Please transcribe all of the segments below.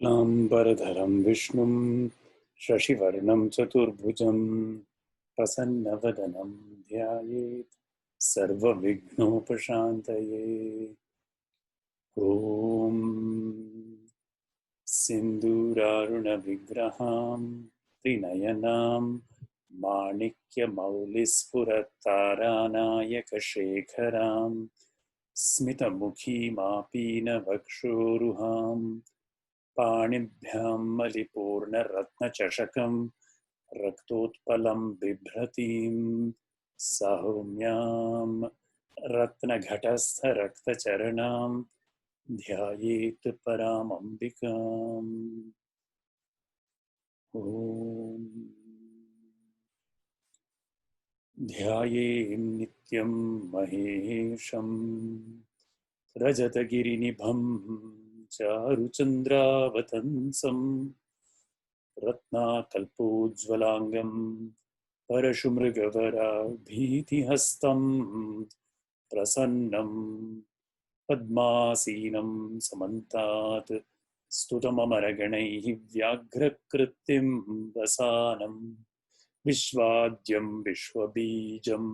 लाम्बरधरं विष्णुं शशिवर्णं चतुर्भुजं प्रसन्नवदनं ध्यायेत् सर्वविघ्नोपशान्तये। ॐ सिन्दूरारुणविग्रहां त्रिनयनां माणिक्यमौलिस्फुरत्तारानायकशेखरां स्मितमुखीमापीनवक्षोरुहां पाणिभ्यां मलिपूर्णरत्नचषकं रक्तोत्पलं बिभ्रतीं सौम्यां रत्नघटस्थरक्तचरणां ध्यायेत् परामम्बिकाम्। ॐ ध्यायेन् नित्यं महेशं रजतगिरिनिभं चारुचन्द्रावतंसं रत्नाकल्पोज्ज्वलाङ्गं परशुमृगवराभीतिहस्तं प्रसन्नं पद्मासीनं समन्तात् स्तुतममरगणैः व्याघ्रकृत्तिं वसानं विश्वाद्यं विश्वबीजं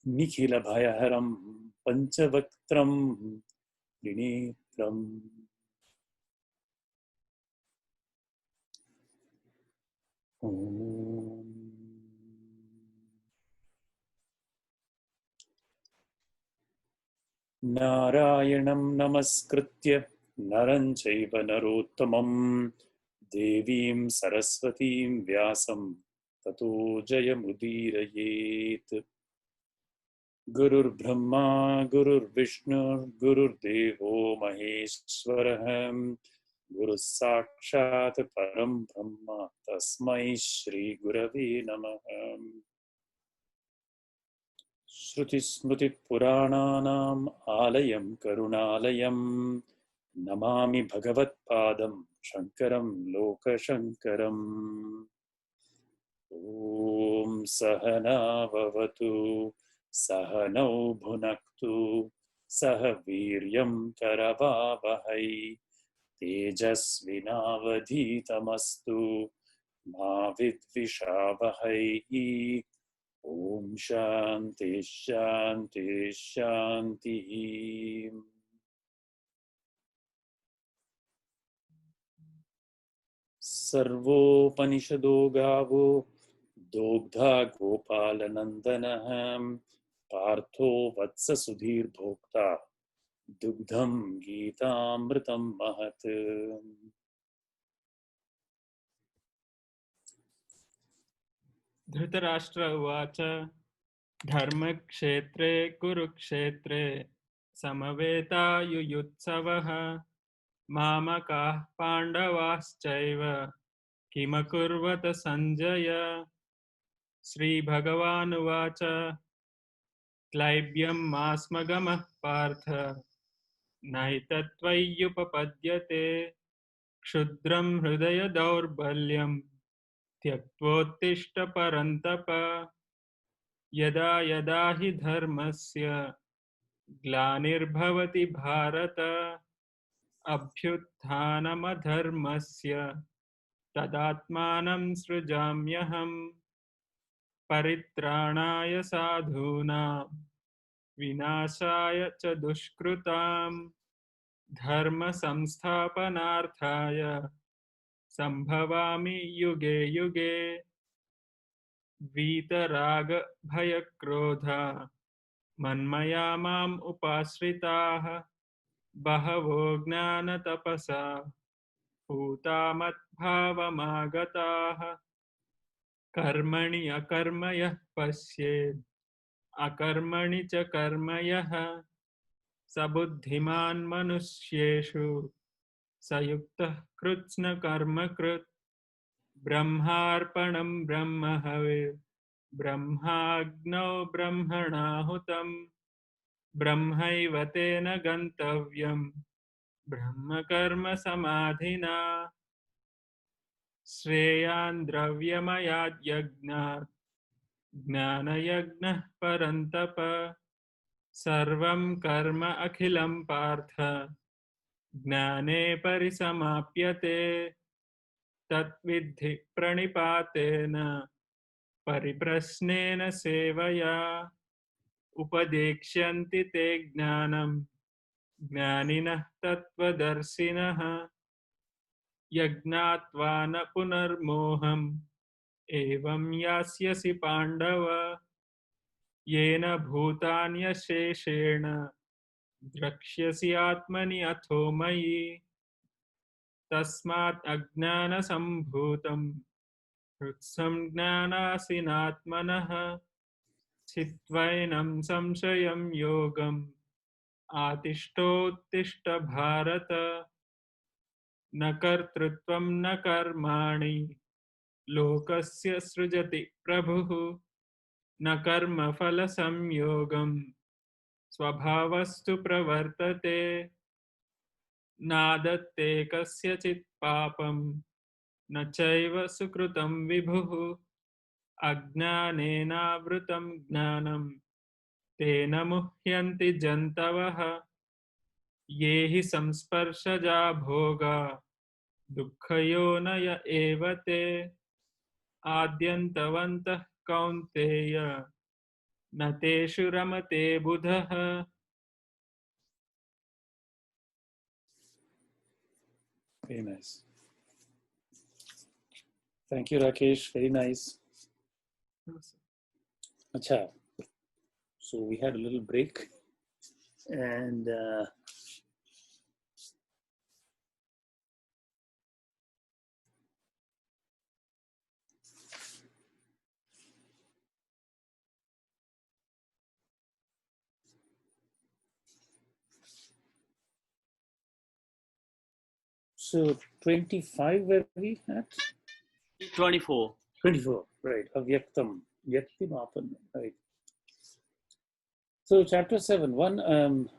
निखिलभयहरं पञ्चवक्त्रं त्रिनेत्रम्। ॐ नारायणं नमस्कृत्य नरं चैव नरोत्तमं देवीं सरस्वतीं व्यासं ततो जयमुदीरयेत्। गुरुर्ब्रह्मा गुरुर्विष्णुर्गुरुर्देवो महेश्वरः गुरुः साक्षात् परं ब्रह्म तस्मै श्रीगुरवे नमः। श्रुतिस्मृतिपुराणानाम् आलयं करुणालयं नमामि भगवत्पादं शङ्करं लोकशङ्करम्। ॐ सहनाववतु सहनौ भुनक्तु सह वीर्यं करवावहै तेजस्विनावधीतमस्तु मा विद्विषावहै। ॐ शान्ति शान्ति शान्तिः। सर्वोपनिषदो गावो दोग्धा गोपालनन्दनः पार्थो वत्स सुधीर्भोक्ता दुग्धं गीतामृतं महत्। धृतराष्ट्र उवाच धर्मक्षेत्रे कुरुक्षेत्रे समवेतायुयुत्सवः मामकाः पाण्डवाश्चैव किमकुर्वत सञ्जय। श्रीभगवानुवाच क्लैब्यं मास्मगमः पार्थ नैतत्त्वय्युपपद्यते क्षुद्रं हृदय दौर्बल्यं त्यक्त्वोत्तिष्ठ परन्तप। यदा यदा हि धर्मस्य ग्लानिर्भवति भारत अभ्युत्थानमधर्मस्य तदात्मानं सृजाम्यहम्। परित्राणाय साधूनां विनाशाय च दुष्कृतां धर्म संस्थापनार्थाय संभवामि युगे युगे। वीतराग भयक्रोधा मन्मया माम् उपाश्रिताः बहवो ज्ञानतपसा पूता मद्भावमागताः। कर्मणि अकर्म यः पश्येत् अकर्मणि च कर्म यः स बुद्धिमान् मनुष्येषु स युक्तः कृत्स्न कर्मकृत्। ब्रह्मार्पणं ब्रह्महविः ब्रह्माग्नौ ब्रह्मणाहुतं ब्रह्मैव तेन गन्तव्यं ब्रह्मकर्म समाधिना। श्रेयान् द्रव्यमयाद् यज्ञात् ज्ञानयज्ञः परन्तप सर्वं कर्म अखिलं पार्थ ज्ञाने परिसमाप्यते तत्विद्धि प्रणिपातेन परिप्रश्नेन सेवया उपदेक्ष्यन्ति ते ज्ञानं ज्ञानिनः तत्त्वदर्शिनः यज्ञात्वा न पुनर्मोहम् एवं यास्यसि पाण्डव येन भूतान्यशेषेण द्रक्ष्यसि आत्मनि अथो मयि तस्मात् अज्ञानसम्भूतं हृत्सं ज्ञानासिनात्मनः छित्त्वैनं संशयं योगम् आतिष्ठोत्तिष्ठ भारत न कर्तृत्वं न कर्माणि लोकस्य सृजति प्रभुः न कर्मफलसंयोगं स्वभावस्तु प्रवर्तते नादत्ते कस्यचित् पापं न चैव सुकृतं विभुः अज्ञानेनावृतं ज्ञानं तेन मुह्यन्ति जन्तवः ये हि संस्पर्शजा भोगा दुःखयोनय एव ते आद्यन्तवन्तः कौन्तेय न तेषु रमते बुधः. Very nice. Thank you, Rakesh. Very nice. Acha. So we had a little break, and so 25 were we at? 24. 24, right. Avyaktam. Vyaktimapan, right. So chapter 7,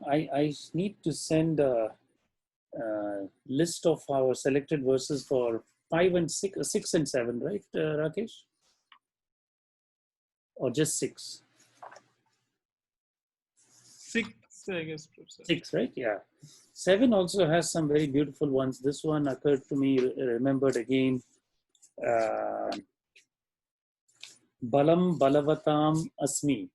I need to send a list of our selected verses for 5 and 6 and 7, right, Rakesh? Or just 6? 6, I guess, Professor. 6, right? Yeah. 7 also has some very beautiful ones. This one occurred to me, remembered again. Balam balavatam asmi,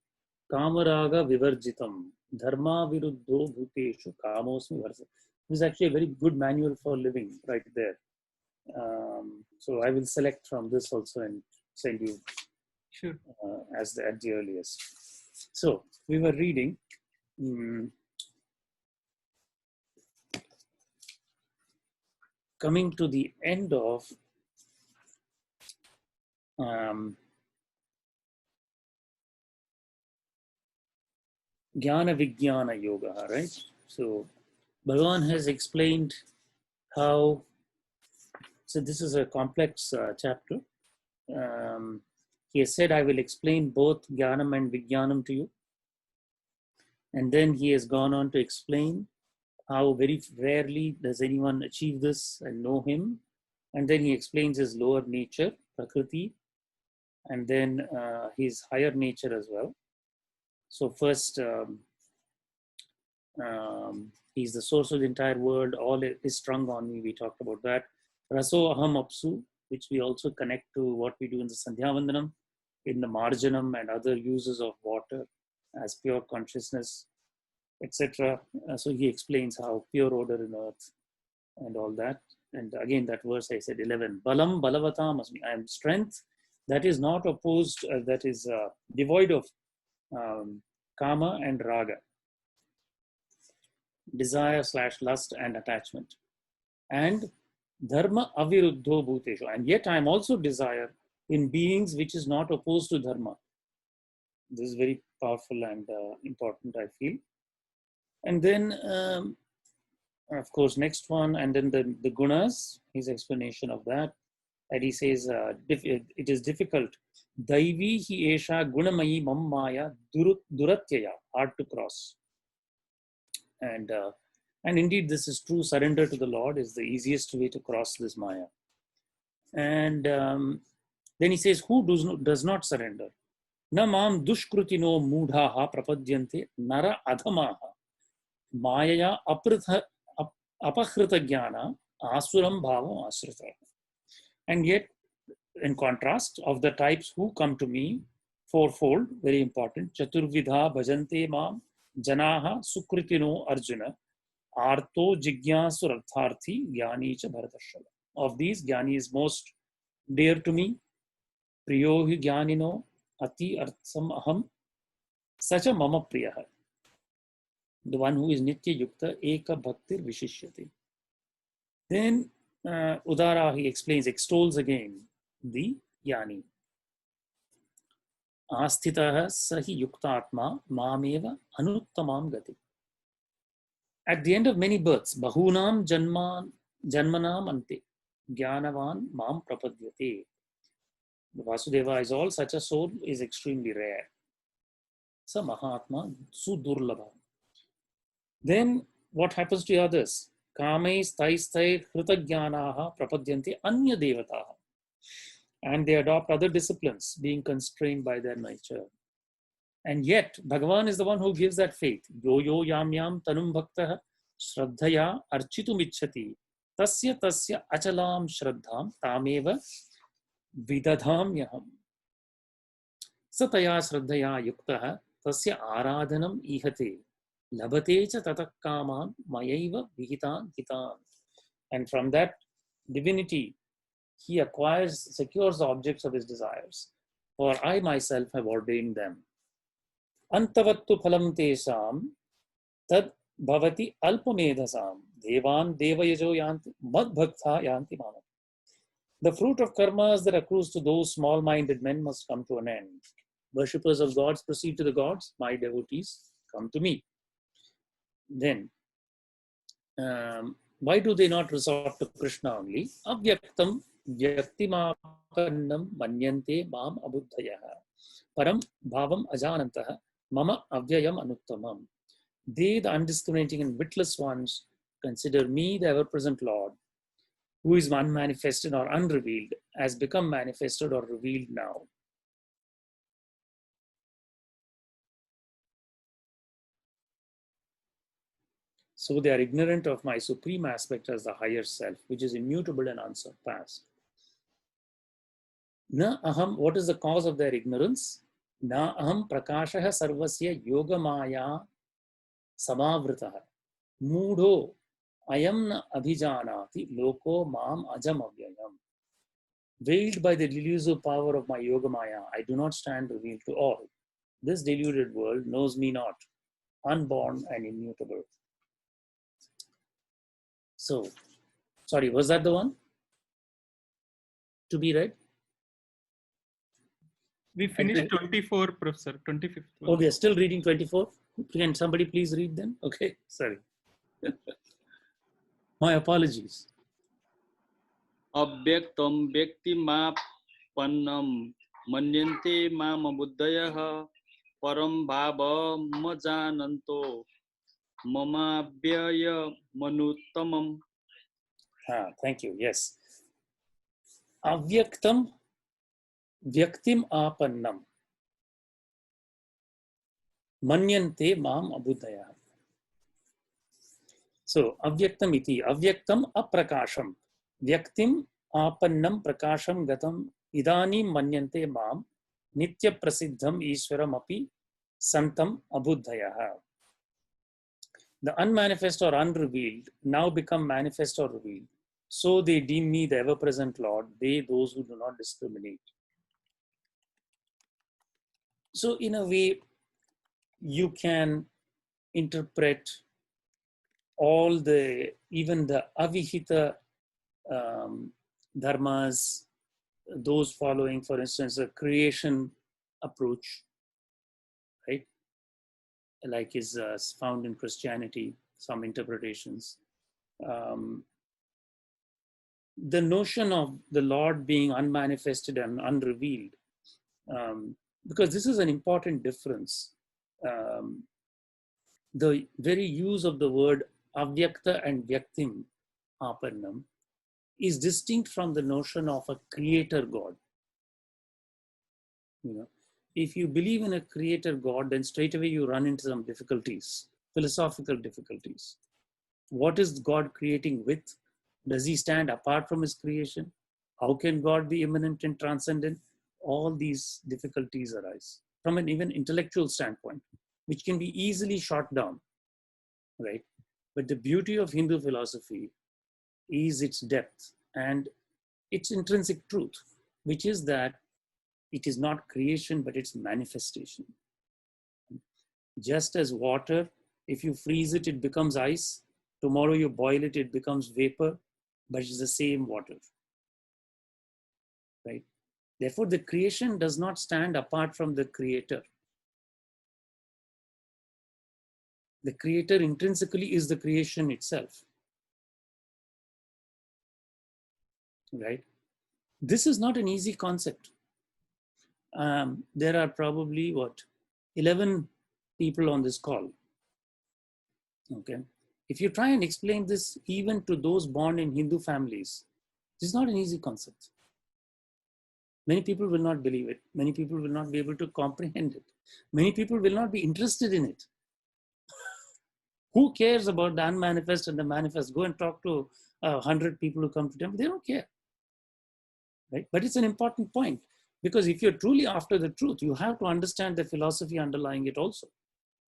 kamaraga vivarjitam, dharma viruddho bhuteshu kamosmi varsa. This is actually a very good manual for living right there. So I will select from this also and send you Sure. at the earliest. So we were reading. Coming to the end of Jnana Vijnana Yoga, right? So Bhagavan has explained how, so this is a complex chapter. He has said, I will explain both Jnanam and Vijnanam to you. And then he has gone on to explain how very rarely does anyone achieve this and know him. And then he explains his lower nature, Prakriti, and then his higher nature as well. So first, he's the source of the entire world. All is strung on me. We talked about that. Raso aham apsu, which we also connect to what we do in the Sandhya Vandanam, in the Marjanam and other uses of water as pure consciousness, etc. So he explains how pure order in earth and all that. And again, that verse I said 11. Balam balavatam asmi. I am strength that is not opposed, that is devoid of kama and raga, desire / lust and attachment, and dharma aviruddho bhuteshu, and yet I am also desire in beings which is not opposed to dharma. This is very powerful and important, I feel. And then of course next one, and then the gunas, his explanation of that, and he says it is difficult. Daivi hi esha gunamayi mammaya duratyaya, hard to cross. And indeed this is true. Surrender to the Lord is the easiest way to cross this maya. And then he says, who does not surrender? Na mam dushkrutino mudhaha prapadyante nara adhamaha mayaya apahrita jnana asuram bhavam asrita. And yet, in contrast, of the types who come to me, fourfold, very important, chaturvidha bhajante mam janaha sukritino arjuna arto jigyasu artharthi jnani cha bharatashava. Of these, jnani is most dear to me. Priyo hi jnanino ati artham aham sacha mama priyaha. The one who is nitya yukta eka bhaktir vishishyate. Then Udara, he explains, extols again the jnani. Asthitaha sahi yuktatma mameva anuttamam gati. At the end of many births, bahunam janmanam ante jnanavan mam prapadyate. The Vasudeva is all, such a soul is extremely rare. Sa mahatma sudurlabha. Then what happens to others? Kamai stai hritagyanah prapadyanti anya devataha. And they adopt other disciplines, being constrained by their nature. And yet, Bhagavan is the one who gives that faith. Yo yo yam yam tanum bhaktah shraddhaya architum ichchati tasya tasya achalam shraddham tameva vidadham yaham. Sataya shraddhaya yuktah tasya aradhanam ihate labate cha tatakaman mayaiva vihitan hitan. And from that divinity, he secures the objects of his desires. For I myself have ordained them. Antavattu phalam tesam tad bhavati alpamedhasam devan devayajo yanti mad bhaktha yanti manam. The fruit of karmas that accrues to those small-minded men must come to an end. Worshippers of gods proceed to the gods. My devotees come to me. Then, why do they not resort to Krishna only? Avyaktam vyaktimapannam manyante mam abuddhayaha param bhavam ajanantaha mama avyayam anuttamam. They, the undiscriminating and witless ones, consider me, the ever-present Lord, who is unmanifested or unrevealed, as become manifested or revealed now. So they are ignorant of my supreme aspect as the higher self, which is immutable and unsurpassed. Na aham, what is the cause of their ignorance? Na aham prakashah sarvasya yogamaya samavritah moodho ayam na abhijanati loko mam ajam avyayam. Veiled by the delusive power of my yogamaya, I do not stand revealed to all. This deluded world knows me not, unborn and immutable. So, sorry, was that the one to be read? We finished 24, Professor, 25th. Oh, we are still reading 24? Can somebody please read them? Okay, sorry. My apologies. Avyaktam vyaktimapannam manyante mam buddhayah param bhavam majananto mama vyaya manuttamam. Thank you. Yes. Avyaktam vyaktim apannam manyante mam abuddhaya. So, avyaktam iti, avyaktam aprakasham, vyaktim apannam prakasham gatam idanim manyante mam nitya prasiddham ishwaram api santam abuddhaya. The unmanifest or unrevealed now become manifest or revealed. So they deem me the ever-present Lord, they, those who do not discriminate. So in a way, you can interpret all even the avihita dharmas, those following, for instance, a creation approach, right? Like is found in Christianity, some interpretations. The notion of the Lord being unmanifested and unrevealed, because this is an important difference. The very use of the word avyakta and vyaktim apannam is distinct from the notion of a creator God. If you believe in a creator God, then straight away you run into some difficulties, philosophical difficulties. What is God creating with? Does he stand apart from his creation? How can God be immanent and transcendent? All these difficulties arise from an even intellectual standpoint, which can be easily shot down, right? But the beauty of Hindu philosophy is its depth and its intrinsic truth, which is that it is not creation, but it's manifestation. Just as water, if you freeze it, it becomes ice. Tomorrow you boil it, it becomes vapor, but it's the same water, right? Therefore, the creation does not stand apart from the creator. The creator intrinsically is the creation itself, right? This is not an easy concept. There are probably 11 people on this call. Okay. If you try and explain this even to those born in Hindu families, this is not an easy concept. Many people will not believe it. Many people will not be able to comprehend it. Many people will not be interested in it. Who cares about the unmanifest and the manifest? Go and talk to 100 people who come to temple. They don't care, right? But it's an important point, because if you're truly after the truth, you have to understand the philosophy underlying it also,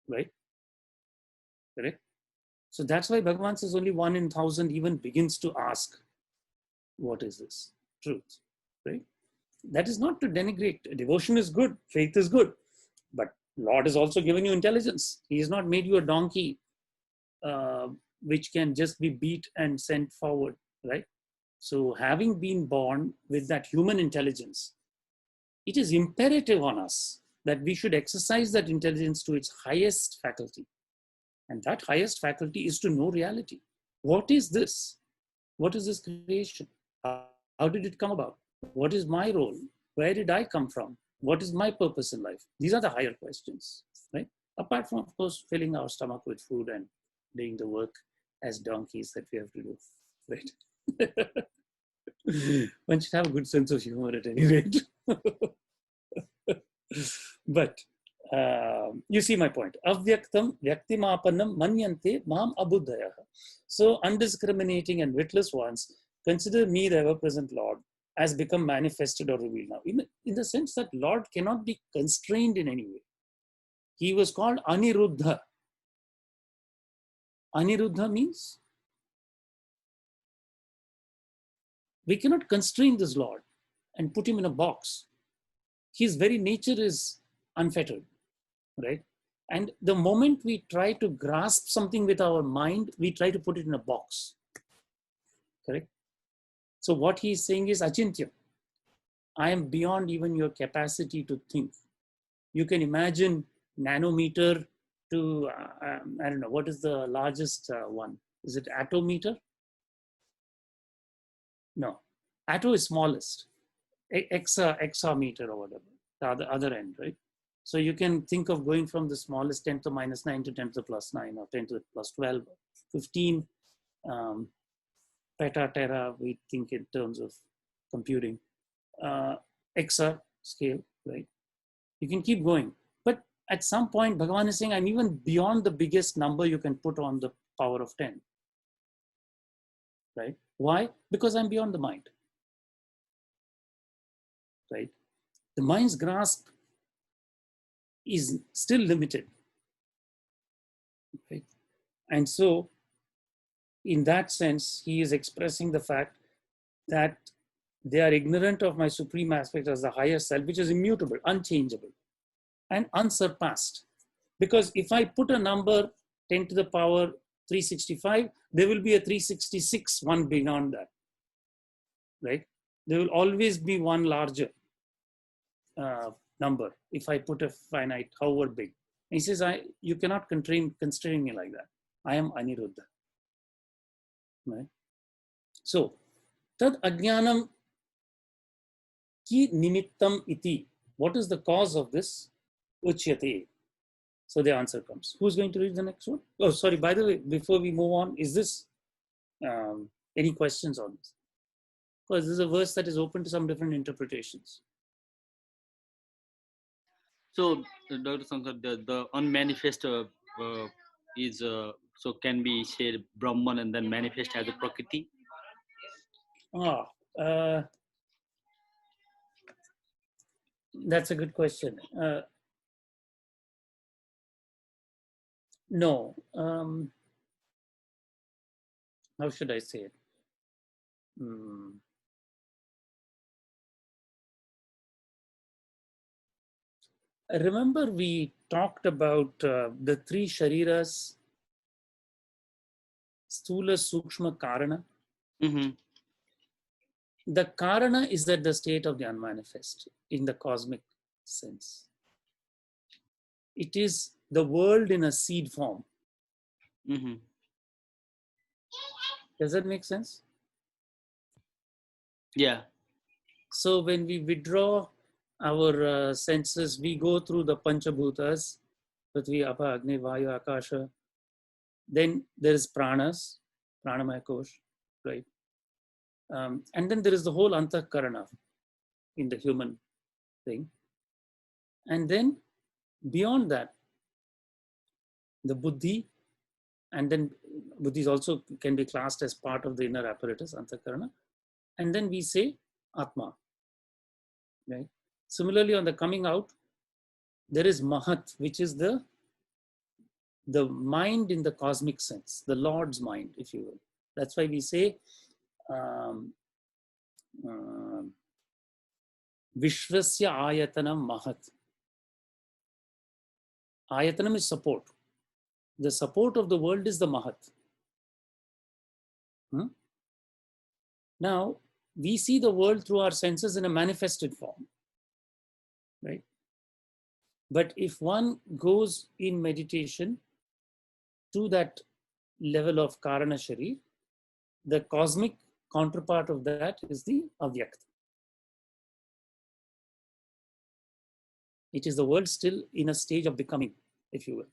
right? Correct? So that's why Bhagavan says only 1 in 1,000 even begins to ask, what is this truth, right? That is not to denigrate. Devotion is good, faith is good, but Lord has also given you intelligence. He has not made you a donkey which can just be beat and sent forward, right? So having been born with that human intelligence, it is imperative on us that we should exercise that intelligence to its highest faculty. And that highest faculty is to know reality. What is this? What is this creation? How did it come about? What is my role? Where did I come from? What is my purpose in life? These are the higher questions, right? Apart from, of course, filling our stomach with food and doing the work as donkeys that we have to do, right? One should have a good sense of humor at any rate. But you see my point. Avyaktam vyaktimapanam manyante mam abuddhaya. So undiscriminating and witless ones consider me, the ever-present Lord, as become manifested or revealed now. In the sense that Lord cannot be constrained in any way. He was called Aniruddha. Aniruddha means we cannot constrain this Lord and put him in a box. His very nature is unfettered, right? And the moment we try to grasp something with our mind, we try to put it in a box, correct? So what he's saying is achintya. I am beyond even your capacity to think. You can imagine nanometer to, I don't know, what is the largest one? Is it attometer? No, atto is smallest. Exameter or whatever, the other end, right? So you can think of going from the smallest 10 to the minus 9 to 10 to the plus 9 or 10 to the plus 12, 15 peta, tera, we think in terms of computing. Exa scale, right? You can keep going. But at some point, Bhagavan is saying, I'm even beyond the biggest number you can put on the power of 10. Right? Why? Because I'm beyond the mind. Right? The mind's grasp is still limited. Right? And so, in that sense, he is expressing the fact that they are ignorant of my supreme aspect as the higher self, which is immutable, unchangeable, and unsurpassed. Because if I put a number 10 to the power 365, there will be a 366 one beyond that, right? There will always be one larger number if I put a finite, however big. And he says, you cannot constrain me like that. I am Aniruddha. Right? So, tad ajnanam ki nimittam iti. What is the cause of this? Uchyate. So the answer comes. Who's going to read the next one? Oh, sorry, by the way, before we move on, is this any questions on this? Because this is a verse that is open to some different interpretations. So, Dr. Shankar, the unmanifest is So can we say Brahman and then manifest as a Prakriti? That's a good question. No. How should I say it? Remember we talked about the three shariras, Sthula, Sukshma, Karana. Mm-hmm. The Karana is at the state of the unmanifest in the cosmic sense. It is the world in a seed form. Mm-hmm. Does that make sense? Yeah. So when we withdraw our senses, we go through the Panchabhutas, Prithvi, Apa, Agni, Vayu, Akasha. Then there is pranas, pranamaya kosh, right? And then there is the whole antahkarana in the human thing. And then beyond that, the buddhi, and then buddhi also can be classed as part of the inner apparatus, antahkarana. And then we say atma, right? Similarly, on the coming out, there is mahat, which is the mind in the cosmic sense, the Lord's mind, if you will. That's why we say Vishwasya ayatanam mahat. Ayatanam is support. The support of the world is the mahat. Now, we see the world through our senses in a manifested form, right? But if one goes in meditation to that level of Karana Sharir, the cosmic counterpart of that is the Avyakt. It is the world still in a stage of becoming, if you will.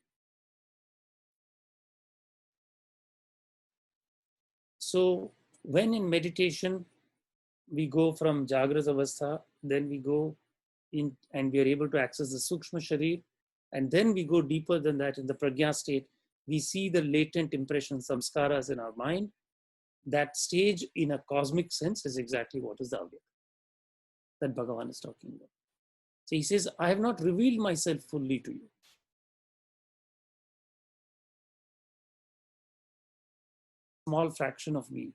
So when in meditation, we go from Jagrat Avastha, then we go in and we are able to access the Sukshma Sharir, and then we go deeper than that in the Prajna state. We see the latent impressions, samskaras in our mind. That stage in a cosmic sense is exactly what is the Avyakt that Bhagavan is talking about. So he says, I have not revealed myself fully to you. Small fraction of me,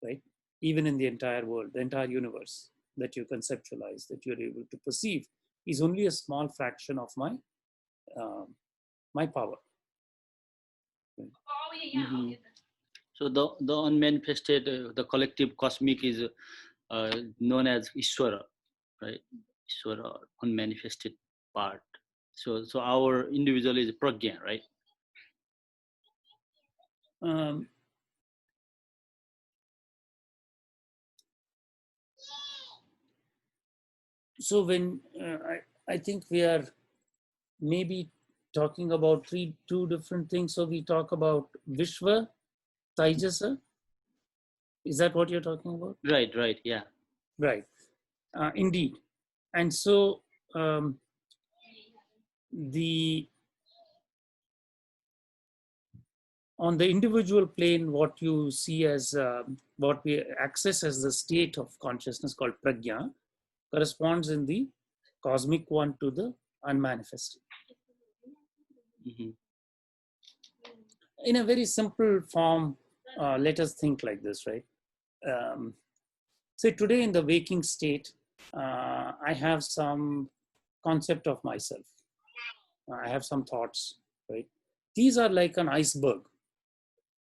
right? Even in the entire world, the entire universe that you conceptualize, that you're able to perceive, is only a small fraction of my my power. Mm-hmm. So the unmanifested, the collective cosmic is known as Ishvara, right? Ishvara, unmanifested part. So our individual is pragya, right? So when I think we are maybe talking about two different things. So we talk about Vishwa, Taijasa. Is that what you're talking about? Right, yeah. Right, indeed. And so on the individual plane, what you see as what we access as the state of consciousness called prajna corresponds in the cosmic one to the unmanifested. Mm-hmm. In a very simple form, let us think like this, right? Say today in the waking state, I have some concept of myself. I have some thoughts, right? These are like an iceberg.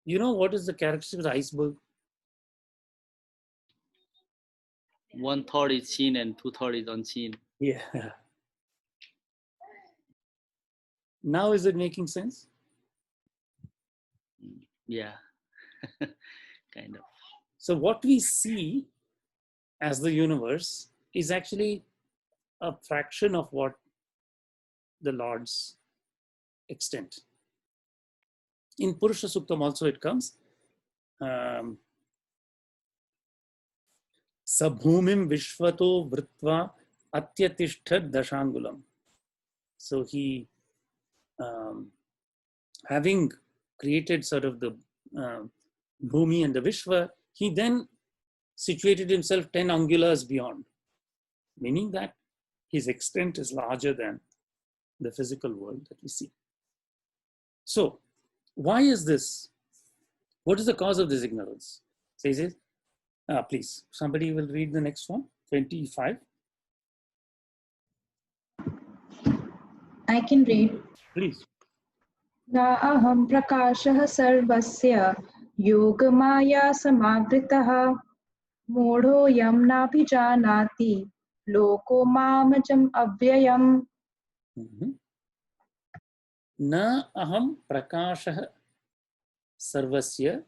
You know what is the characteristic of the iceberg? One thought is seen and two thought is unseen. Yeah. Now is it making sense? Yeah, kind of. So what we see as the universe is actually a fraction of what the Lord's extent. In Purusha Suktam also it comes. Sabhumim Vishvato Vritva Atyatishthad Dashangulam. So he, having created sort of the Bhumi and the Vishwa, he then situated himself 10 angulars beyond, meaning that his extent is larger than the physical world that we see. So, why is this? What is the cause of this ignorance? Says, please, somebody will read the next one, 25. I can read. Please. Na aham prakashah sarvasya yogamaya samavritah modhoyam nabhijanati loko mamajam avyayam. Na aham prakashah sarvasya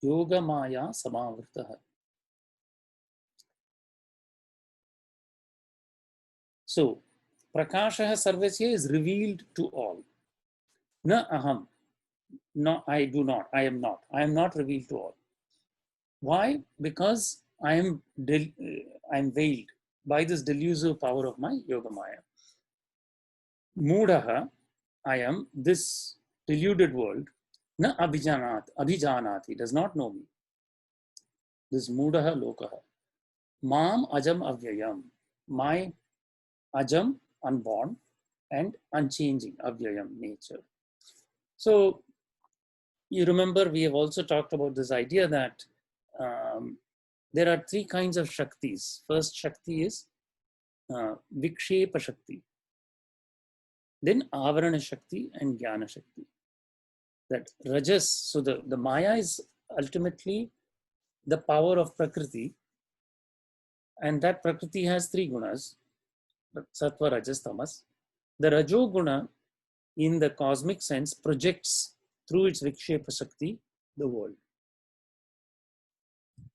yogamaya samavritah. So, prakashah sarvasya is revealed to all. Na aham. No, I do not. I am not. I am not revealed to all. Why? Because I am veiled by this delusive power of my Yogamaya. Mudaha, I am this deluded world. Na abhijanati, does not know me. This mudaha lokaha. Mam ajam avyayam, my ajam, unborn, and unchanging, avyayam, nature. So, you remember we have also talked about this idea that there are three kinds of Shaktis. First Shakti is Vikshepa Shakti. Then Avarana Shakti and Jnana Shakti. That Rajas, so the Maya is ultimately the power of Prakriti. And that Prakriti has three gunas, Sattva, Rajas, Tamas. The Rajo guna in the cosmic sense projects through its Vikshepa Shakti the world.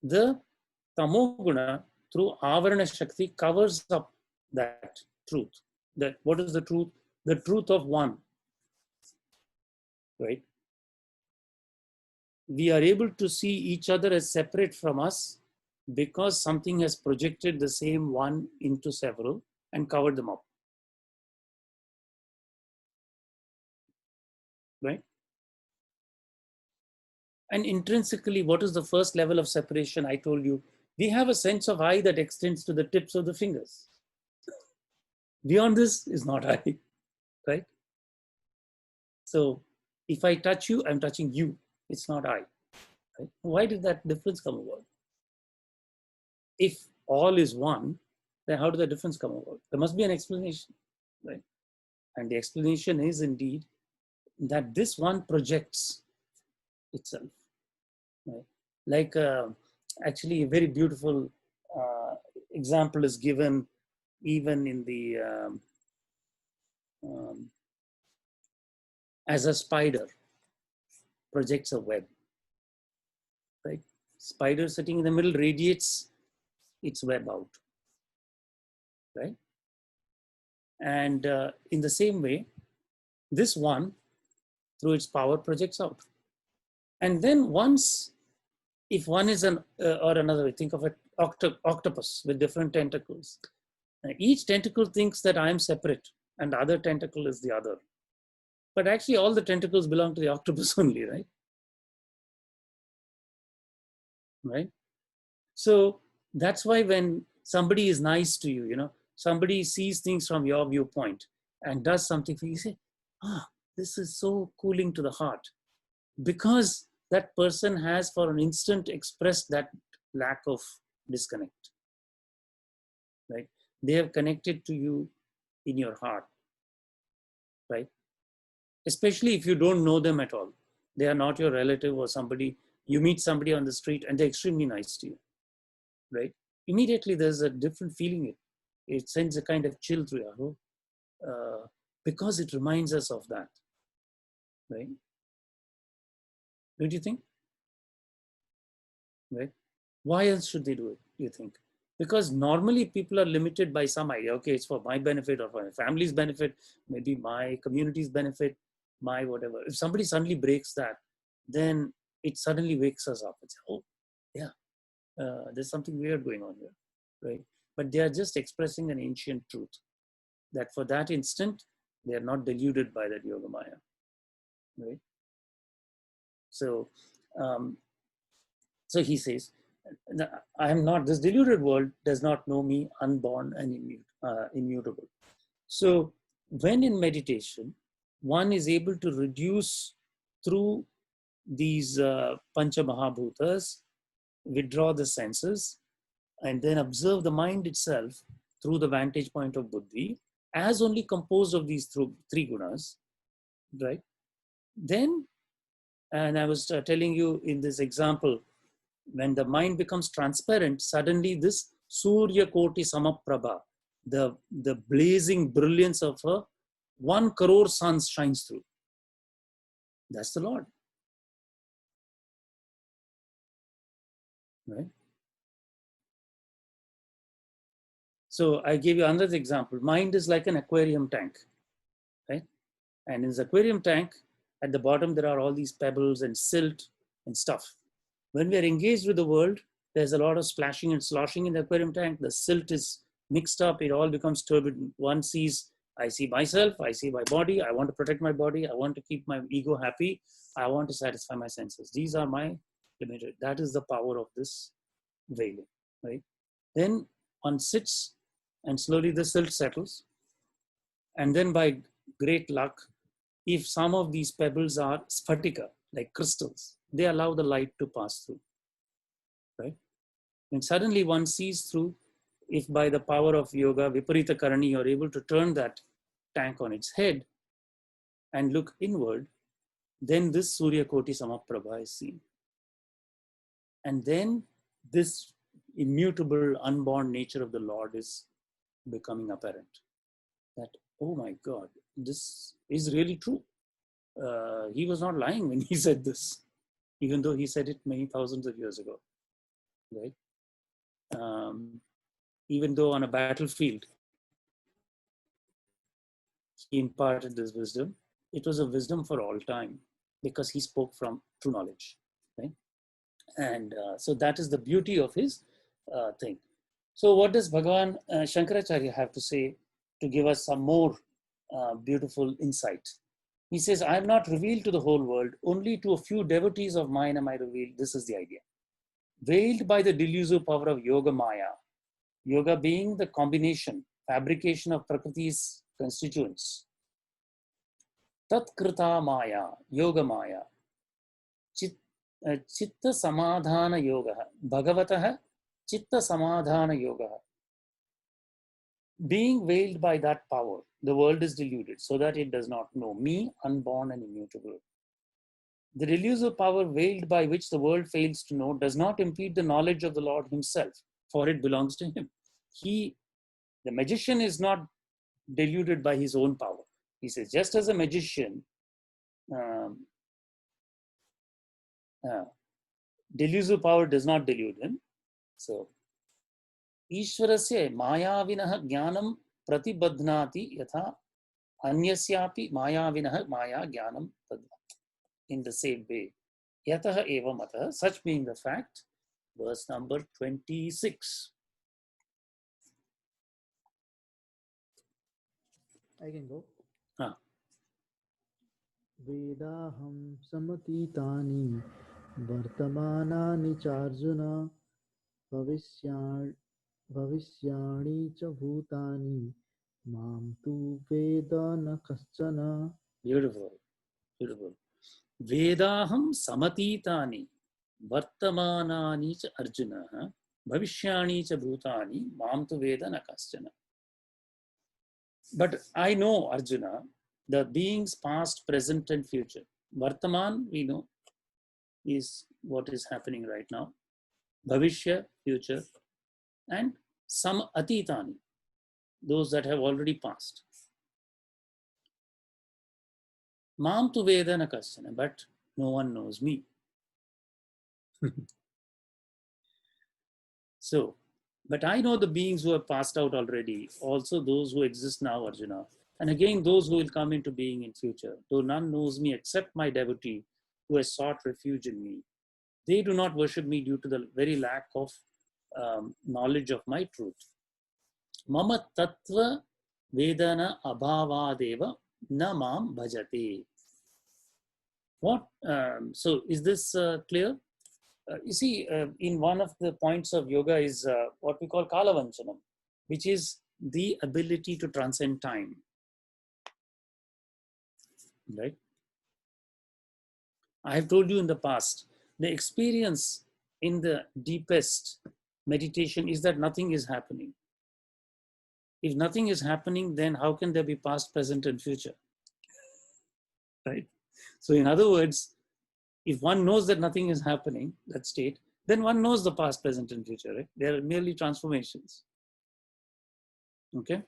The Tamoguna through Avarana Shakti covers up that truth. That what is the truth? The truth of one. Right? We are able to see each other as separate from us because something has projected the same one into several and covered them up. Right? And intrinsically, what is the first level of separation? I told you, we have a sense of I that extends to the tips of the fingers. Beyond this is not I, right? So if I touch you, I'm touching you. It's not I. Right? Why did that difference come about? If all is one, then how did the difference come about? There must be an explanation, right? And the explanation is indeed that this one projects itself. Right? Like actually a very beautiful example is given even in the as a spider projects a web, right? Spider sitting in the middle radiates its web out, right? And in the same way, this one through its power projects out. And then once, if one is an or another way, think of an octopus with different tentacles. Each tentacle thinks that I am separate and the other tentacle is the other. But actually all the tentacles belong to the octopus only, right? Right? So that's why when somebody is nice to you, you know, somebody sees things from your viewpoint and does something for you, you say, this is so cooling to the heart. Because that person has for an instant expressed that lack of disconnect, right? They have connected to you in your heart, right? Especially if you don't know them at all. They are not your relative or somebody, you meet somebody on the street and they're extremely nice to you, right? Immediately there's a different feeling. It sends a kind of chill through your heart because it reminds us of that, right? Don't you think? Right? Why else should they do it, you think? Because normally people are limited by some idea. Okay, it's for my benefit or for my family's benefit, maybe my community's benefit, my whatever. If somebody suddenly breaks that, then it suddenly wakes us up and says, oh, yeah, there's something weird going on here, right? But they are just expressing an ancient truth that for that instant, they are not deluded by that Yogamaya, right? So, so he says, I am not, this deluded world does not know me, unborn and immutable. So when in meditation, one is able to reduce through these Pancha Mahabhutas, withdraw the senses, and then observe the mind itself through the vantage point of Buddhi, as only composed of these three gunas, right? Then, and I was telling you in this example, when the mind becomes transparent, suddenly this Surya Koti Samaprabha, the blazing brilliance of a 1 crore suns shines through. That's the Lord. Right? So I gave you another example. Mind is like an aquarium tank, right? And in this aquarium tank, at the bottom, there are all these pebbles and silt and stuff. When we are engaged with the world, there's a lot of splashing and sloshing in the aquarium tank. The silt is mixed up. It all becomes turbid. One sees, I see myself, I see my body. I want to protect my body. I want to keep my ego happy. I want to satisfy my senses. These are my limited. That is the power of this veiling, right? Then one sits and slowly the silt settles. And then by great luck, if some of these pebbles are sphatika, like crystals, they allow the light to pass through, right? And suddenly one sees through, if by the power of yoga, Viparita Karani, you're able to turn that tank on its head and look inward, then this Surya Koti Samaprabha is seen. And then this immutable, unborn nature of the Lord is becoming apparent. That, oh my God, this is really true. He was not lying when he said this, even though he said it many thousands of years ago, right? Even though on a battlefield, he imparted this wisdom, it was a wisdom for all time because he spoke from true knowledge, right? And so that is the beauty of his thing. So what does Bhagavan Shankaracharya have to say to give us some more beautiful insight? He says, I am not revealed to the whole world, only to a few devotees of mine am I revealed. This is the idea. Veiled by the delusive power of Yoga Maya, Yoga being the combination, fabrication of Prakriti's constituents. Tat Krita Maya, Yoga Maya, Chitta Samadhana Yoga, Bhagavataha Chitta Samadhana Yoga. Being veiled by that power, the world is deluded so that it does not know me, unborn and immutable. The delusive power veiled by which the world fails to know does not impede the knowledge of the Lord himself, for it belongs to him. The magician is not deluded by his own power. He says, just as a magician, delusive power does not delude him. So, Ishvarasya mayavinah jnanam pratibadhnati yatha anyasyapi mayavinah maya jnanam tadvat. In the same way. Yataha eva mataha, such being the fact, verse number 26. I can go. Vedaham samatitani vartamanani charjuna bhavishyani cha bhutani mam tu veda na kaschana. Beautiful, beautiful. Vedaham samatitani vartamanani cha arjuna bhavishyani cha bhutani mam tu veda na kaschana. But I know, Arjuna, the beings past, present and future. Vartaman, we know, is what is happening right now. Bhavishya, future. And some atitani, those that have already passed. Mam tu veda na kaschana, but no one knows me. So, but I know the beings who have passed out already, also those who exist now, Arjuna. And again, those who will come into being in future. Though none knows me except my devotee who has sought refuge in me. They do not worship me due to the very lack of knowledge of my truth. Mama tattva vedana abhavadeva na mam bhajate. So is this clear? You see, in one of the points of yoga is what we call kalavanchanam, which is the ability to transcend time, right? I have told you in the past, the experience in the deepest meditation is that nothing is happening. If nothing is happening, then how can there be past, present, and future, right? So in other words, if one knows that nothing is happening, that state, then one knows the past, present, and future, right? They are merely transformations. Okay?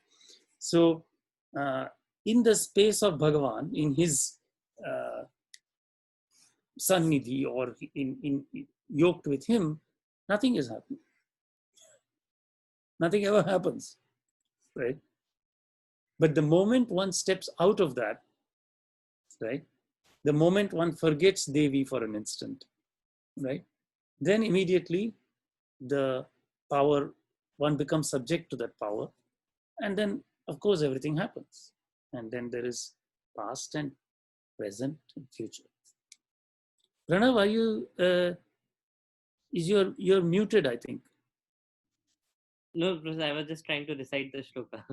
So, in the space of Bhagavan, in his sannidhi, or in yoked with him, nothing is happening. Nothing ever happens, right? But the moment one steps out of that, right? The moment one forgets Devi for an instant, right? Then immediately the power, one becomes subject to that power, and then of course everything happens, and then there is past and present and future. Pranav, are you you're muted, I think. No, Professor, I was just trying to recite the shloka.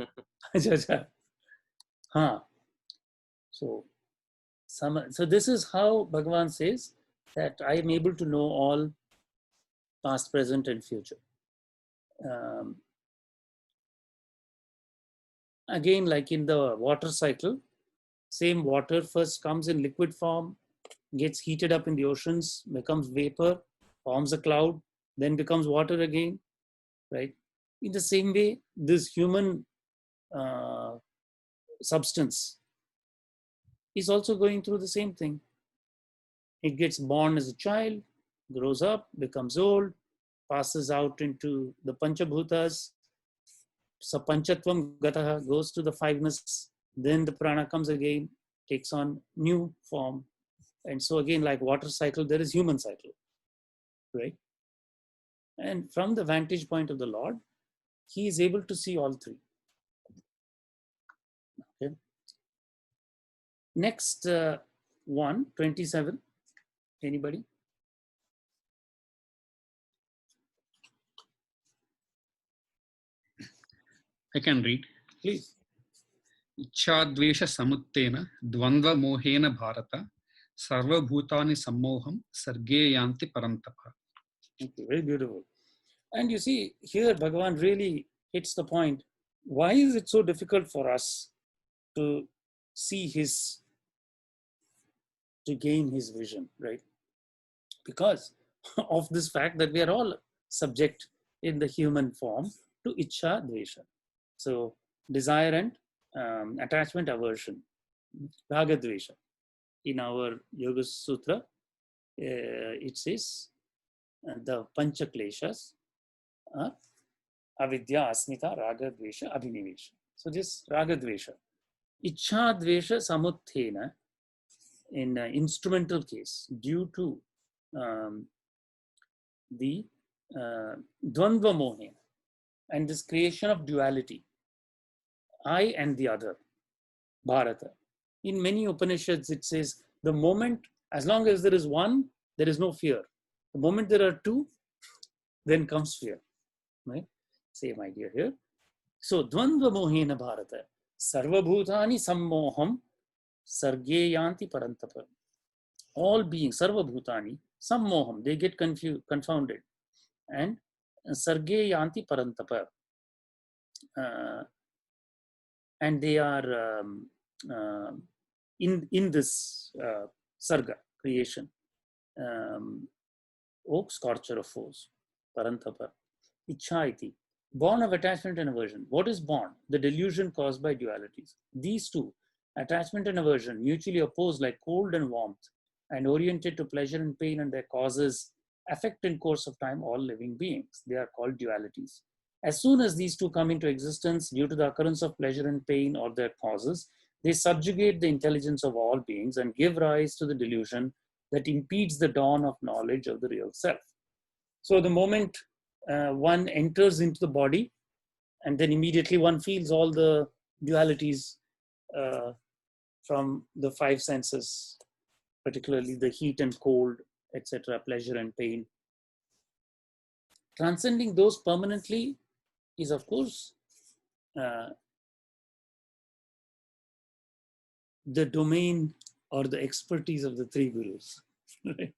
So this is how Bhagavan says that I am able to know all past, present, and future. Again, like in the water cycle, same water first comes in liquid form, gets heated up in the oceans, becomes vapor, forms a cloud, then becomes water again, right? In the same way, this human substance is also going through the same thing. It gets born as a child, grows up, becomes old, passes out into the Panchabhutas, Sapanchatvam Gataha, goes to the fiveness, then the prana comes again, takes on new form. And so again, like water cycle, there is human cycle, right? And from the vantage point of the Lord, he is able to see all three. Okay. Next one, 27. Anybody? I can read. Please. Ichchadvesha samuttena dvandva mohena bharata sarva bhutani sammoham sarge yanti parantapa. Okay, very beautiful. And you see, here Bhagavan really hits the point. Why is it so difficult for us to see to gain his vision, right? Because of this fact that we are all subject in the human form to Ichcha Dvesha. So, desire and attachment, aversion, Raga Dvesha. In our Yoga Sutra, it says the Pancha Kleshas are avidya, asmita, raga, dvesha, abhinivesha. So this raga, dvesha. Ichcha, dvesha, samuthena, in instrumental case, due to the dvandva mohena and this creation of duality, I and the other, Bharata. In many Upanishads, it says the moment, as long as there is one, there is no fear. The moment there are two, then comes fear. Right? Same idea here. So, dvandva mohena bharata, sarva bhutani sammoham sarge yanti parantapa. All beings, sarva bhutani, sammoham, they get confused, confounded. And sarge yanti parantapa. And they are in this sarga, creation. Oak, scorcher of foes, parantapa. Ichchaiti, born of attachment and aversion. What is born? The delusion caused by dualities. These two, attachment and aversion, mutually opposed like cold and warmth, and oriented to pleasure and pain and their causes, affect in course of time all living beings. They are called dualities. As soon as these two come into existence due to the occurrence of pleasure and pain or their causes, they subjugate the intelligence of all beings and give rise to the delusion that impedes the dawn of knowledge of the real self. So the moment one enters into the body, and then immediately one feels all the dualities from the five senses particularly the heat and cold, etc., pleasure and pain. Transcending those permanently is, of course, the domain or the expertise of the three gurus. Right?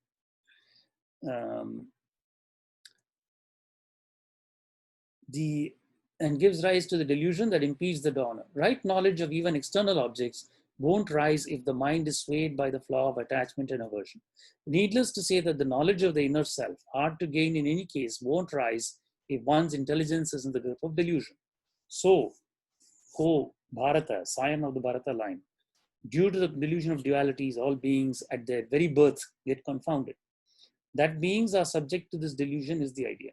And gives rise to the delusion that impedes the dawn. Right knowledge of even external objects won't rise if the mind is swayed by the flaw of attachment and aversion. Needless to say that the knowledge of the inner self, hard to gain in any case, won't rise if one's intelligence is in the grip of delusion. So, Ko Bharata, scion of the Bharata line, due to the delusion of dualities, all beings at their very birth get confounded. That beings are subject to this delusion is the idea.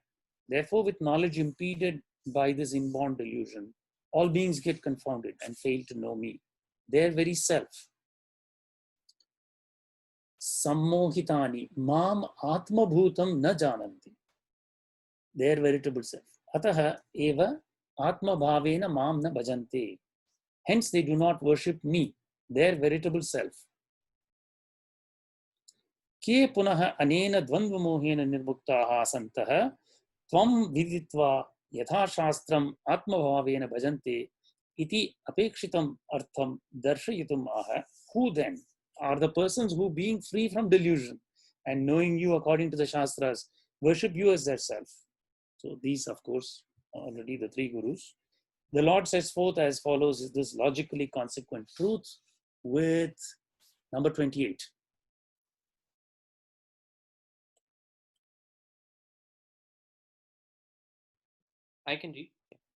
Therefore, with knowledge impeded by this inborn delusion, all beings get confounded and fail to know me, their very self. Sammohitani mam atma bhutam na jananti, their veritable self. Ataha eva atma bhavena mam na bhajante. Hence, they do not worship me, their veritable self. Ke punaha anena dvandva mohena nirmuktaha santaha tvam viditva yatha shastram atma bhavena bhajante iti apekshitam artham darshayitum aha. Who then are the persons who, being free from delusion and knowing you according to the Shastras, worship you as their self? So these, of course, are already the three gurus. The Lord sets forth as follows is this logically consequent truth with number 28. I can read.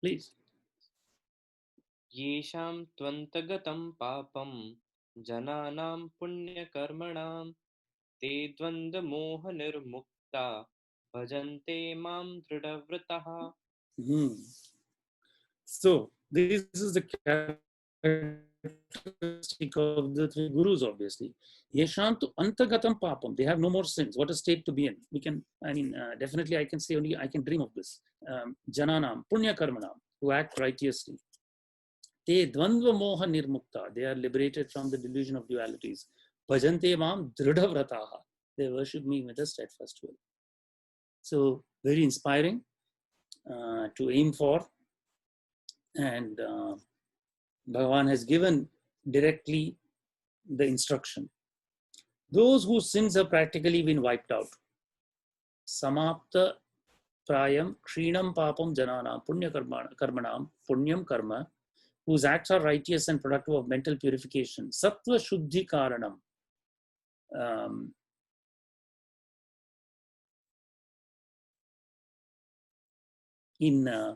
Please. Yesham tvantagatam papam jananam punyakarmanam te dvanda moha nirmukta bhajante mam dridhavrataha. So this is the characteristic of the three gurus, obviously. Yeshantu antagatam papam. They have no more sins. What a state to be in. We can, definitely I can say only, I can dream of this. Jananam, punya karmanam, who act righteously. Te dvandva moha nirmukta. They are liberated from the delusion of dualities. Bhajante mam dridhavrataha. They worship me with a steadfast will. So very inspiring to aim for. And Bhagavan has given directly the instruction. Those whose sins have practically been wiped out. Samapta prayam ksheenam papam janana punya karmanam punyam karma, whose acts are righteous and productive of mental purification. Sattva shuddhi karanam. In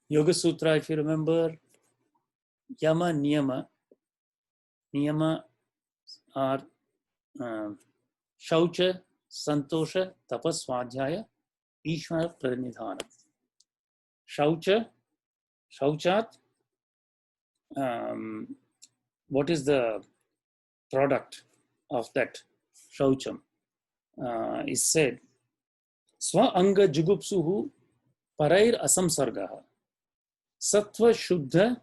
Yoga Sutra, if you remember, Yama, Niyama. Niyama are Shaucha, Santosha, Tapas, Svadhyaya, Ishvara, Pranidhana. Shauchat, what is the product of that Shaucham? Is said, Swa Anga Jugupsuhu Parair Asamsargaha. Sattva Shuddha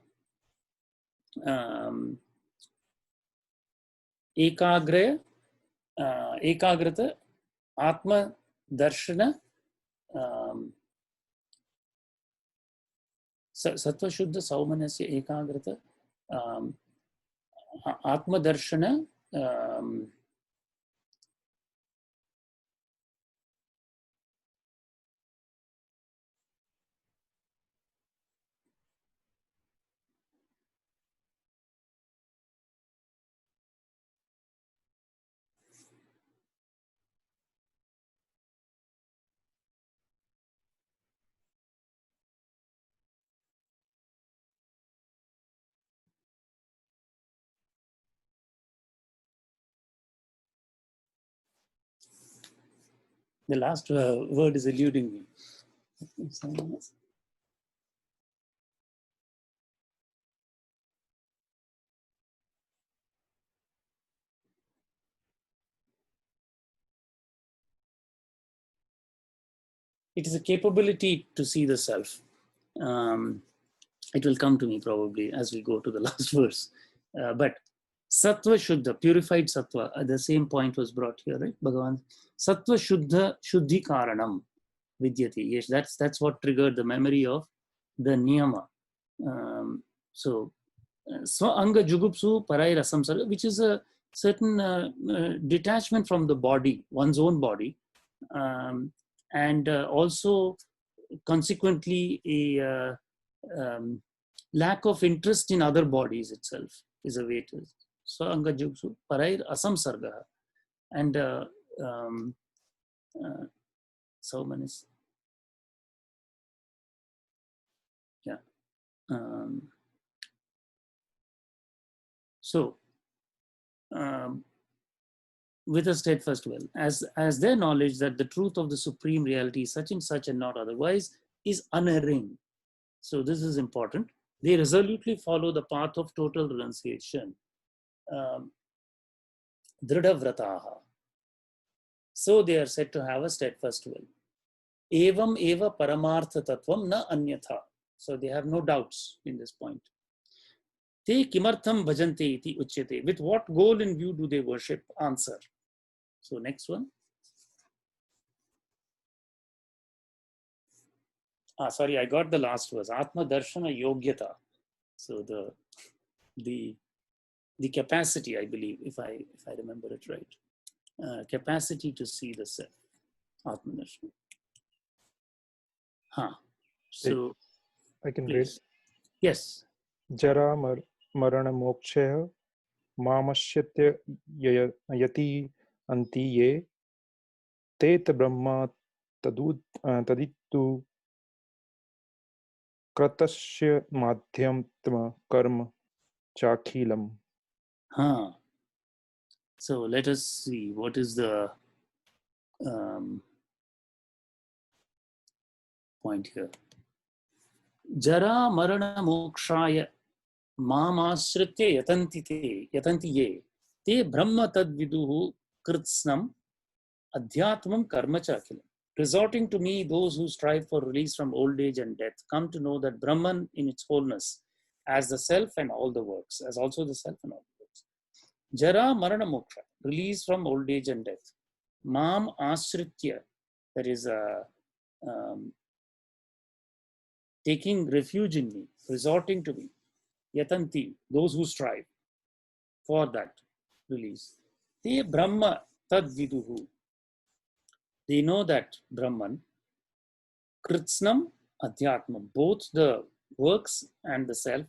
Ekagrata Atma Darshana Sattva Shuddha Saumanasya Ekagrata Atma Darshana the last word is eluding me. It is a capability to see the self. It will come to me probably as we go to the last verse. But Sattva Shuddha, purified Sattva. The same point was brought here, right? Bhagavan. Sattva Shuddha Shuddhi Karanam Vidyati. Yes, that's what triggered the memory of the Niyama. So, Swa Anga Jugupsu Parai Rasamsarga, which is a certain detachment from the body, one's own body, and also consequently a lack of interest in other bodies itself is a way to. So Anga Jugupsu Parai Asamsarga. And so many. Yeah. So, with a steadfast will, as their knowledge that the truth of the supreme reality is such and such and not otherwise is unerring. So this is important. They resolutely follow the path of total renunciation. Dridhavrataha. So they are said to have a steadfast will. Evam eva paramartha tattvam na anyatha. So they have no doubts in this point. Te kimartham bhajante iti uchyate. With what goal in view do they worship? Answer. So next one. Sorry, I got the last verse. Atma darshana yogyata. So the capacity, I believe, if I remember it right, capacity to see the self. Atma darshana. So I can please. Read. Yes. Jara marana moksha mamashyatya yati anti ye tet brahma taditu kratasya madhyam karma chakhilam. So let us see what is the point here. Jara marana mokshaya mamasritya yatanti ye te brahma tadviduhu kritsnam adhyatmam karma chakhilam. Resorting to me, those who strive for release from old age and death come to know that Brahman in its wholeness, as the self and all the works, as also the self and all the works. Jara marana moksha, release from old age and death. Mam asritya, that is taking refuge in me, resorting to me. Yatanti, those who strive for that release. Te Brahma tad viduhu. They know that Brahman, kritsnam adhyatmam, both the works and the self,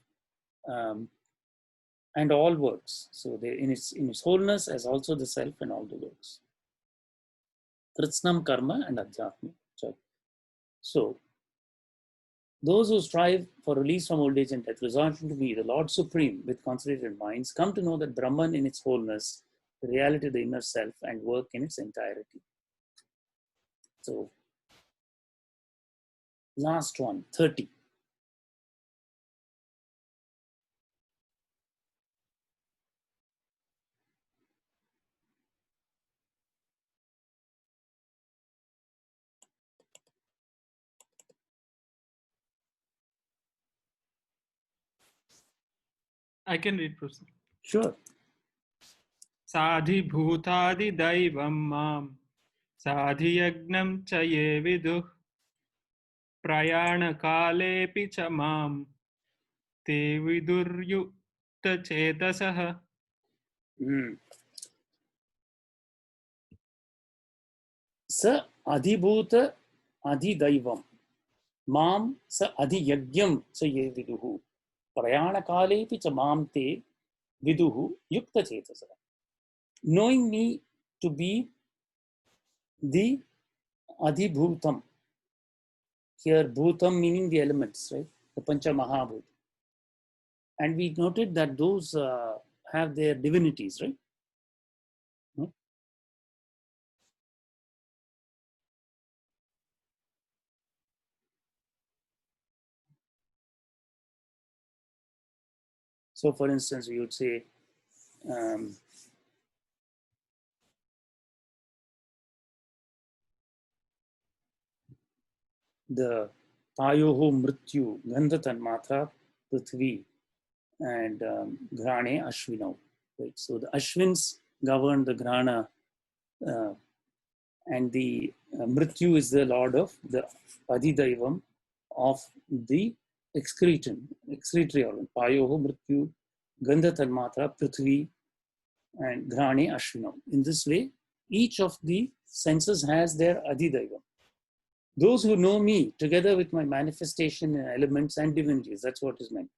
and all works. So they in its wholeness as also the self and all the works. Kritsnam karma and adhyatma. So those who strive for release from old age and death, resorting to me, the Lord Supreme, with concentrated minds, come to know that Brahman in its wholeness, the reality of the inner self, and work in its entirety. So, last one, 30. I can read, Professor. Sure. Sadhi bhutadi daivam mam sadhi yagnam cha ye viduh prayana kalepi cha mam te viduryukta chetasah. Sa adhibhuta adhidaivam mam sa adhiyagyam sa ye viduhu prayana kalepi cha mam te viduhu yukta chetasa. Knowing me to be the adhibhutam. Here bhutam meaning the elements, right? The pancha mahabhut. And we noted that those have their divinities, right? So for instance, we would say the payoho mrityu gandhatan matra prithvi and grane ashvino, Right? So the Ashwins govern the Grana, and the Mrityu is the lord of the Adhidaivam of the excretory organ. Payoho Mrityu, Gandha Tanmatra, Prithvi, and Grane Ashwinam. In this way, each of the senses has their Adhidaivam. Those who know me, together with my manifestation elements and divinities, that's what is meant.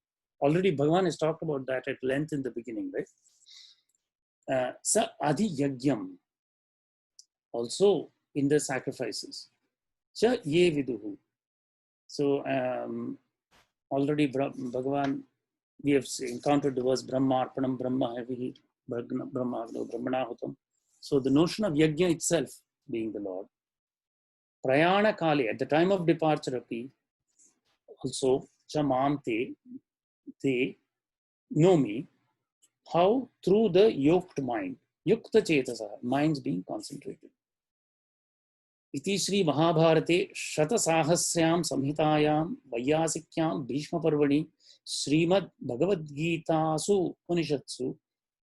Already Bhagavan has talked about that at length in the beginning, right? Sa Adi Yagyam, also in the sacrifices. Cha Ye Viduhu. So already Bhagavan, we have encountered the verse Brahma Arpanam Brahma Havihi Brahmanahutam. So the notion of Yajna itself being the Lord. Prayana Kali, at the time of departure api, also Chamam they know me. How? Through the yoked mind. Yukta Chetasa, minds being concentrated. Iti Sri Mahabharate Shatasahasryam Samhitayam Vayasikhyam Bhishma Parvani Srimad Bhagavad Gita Su Upanishatsu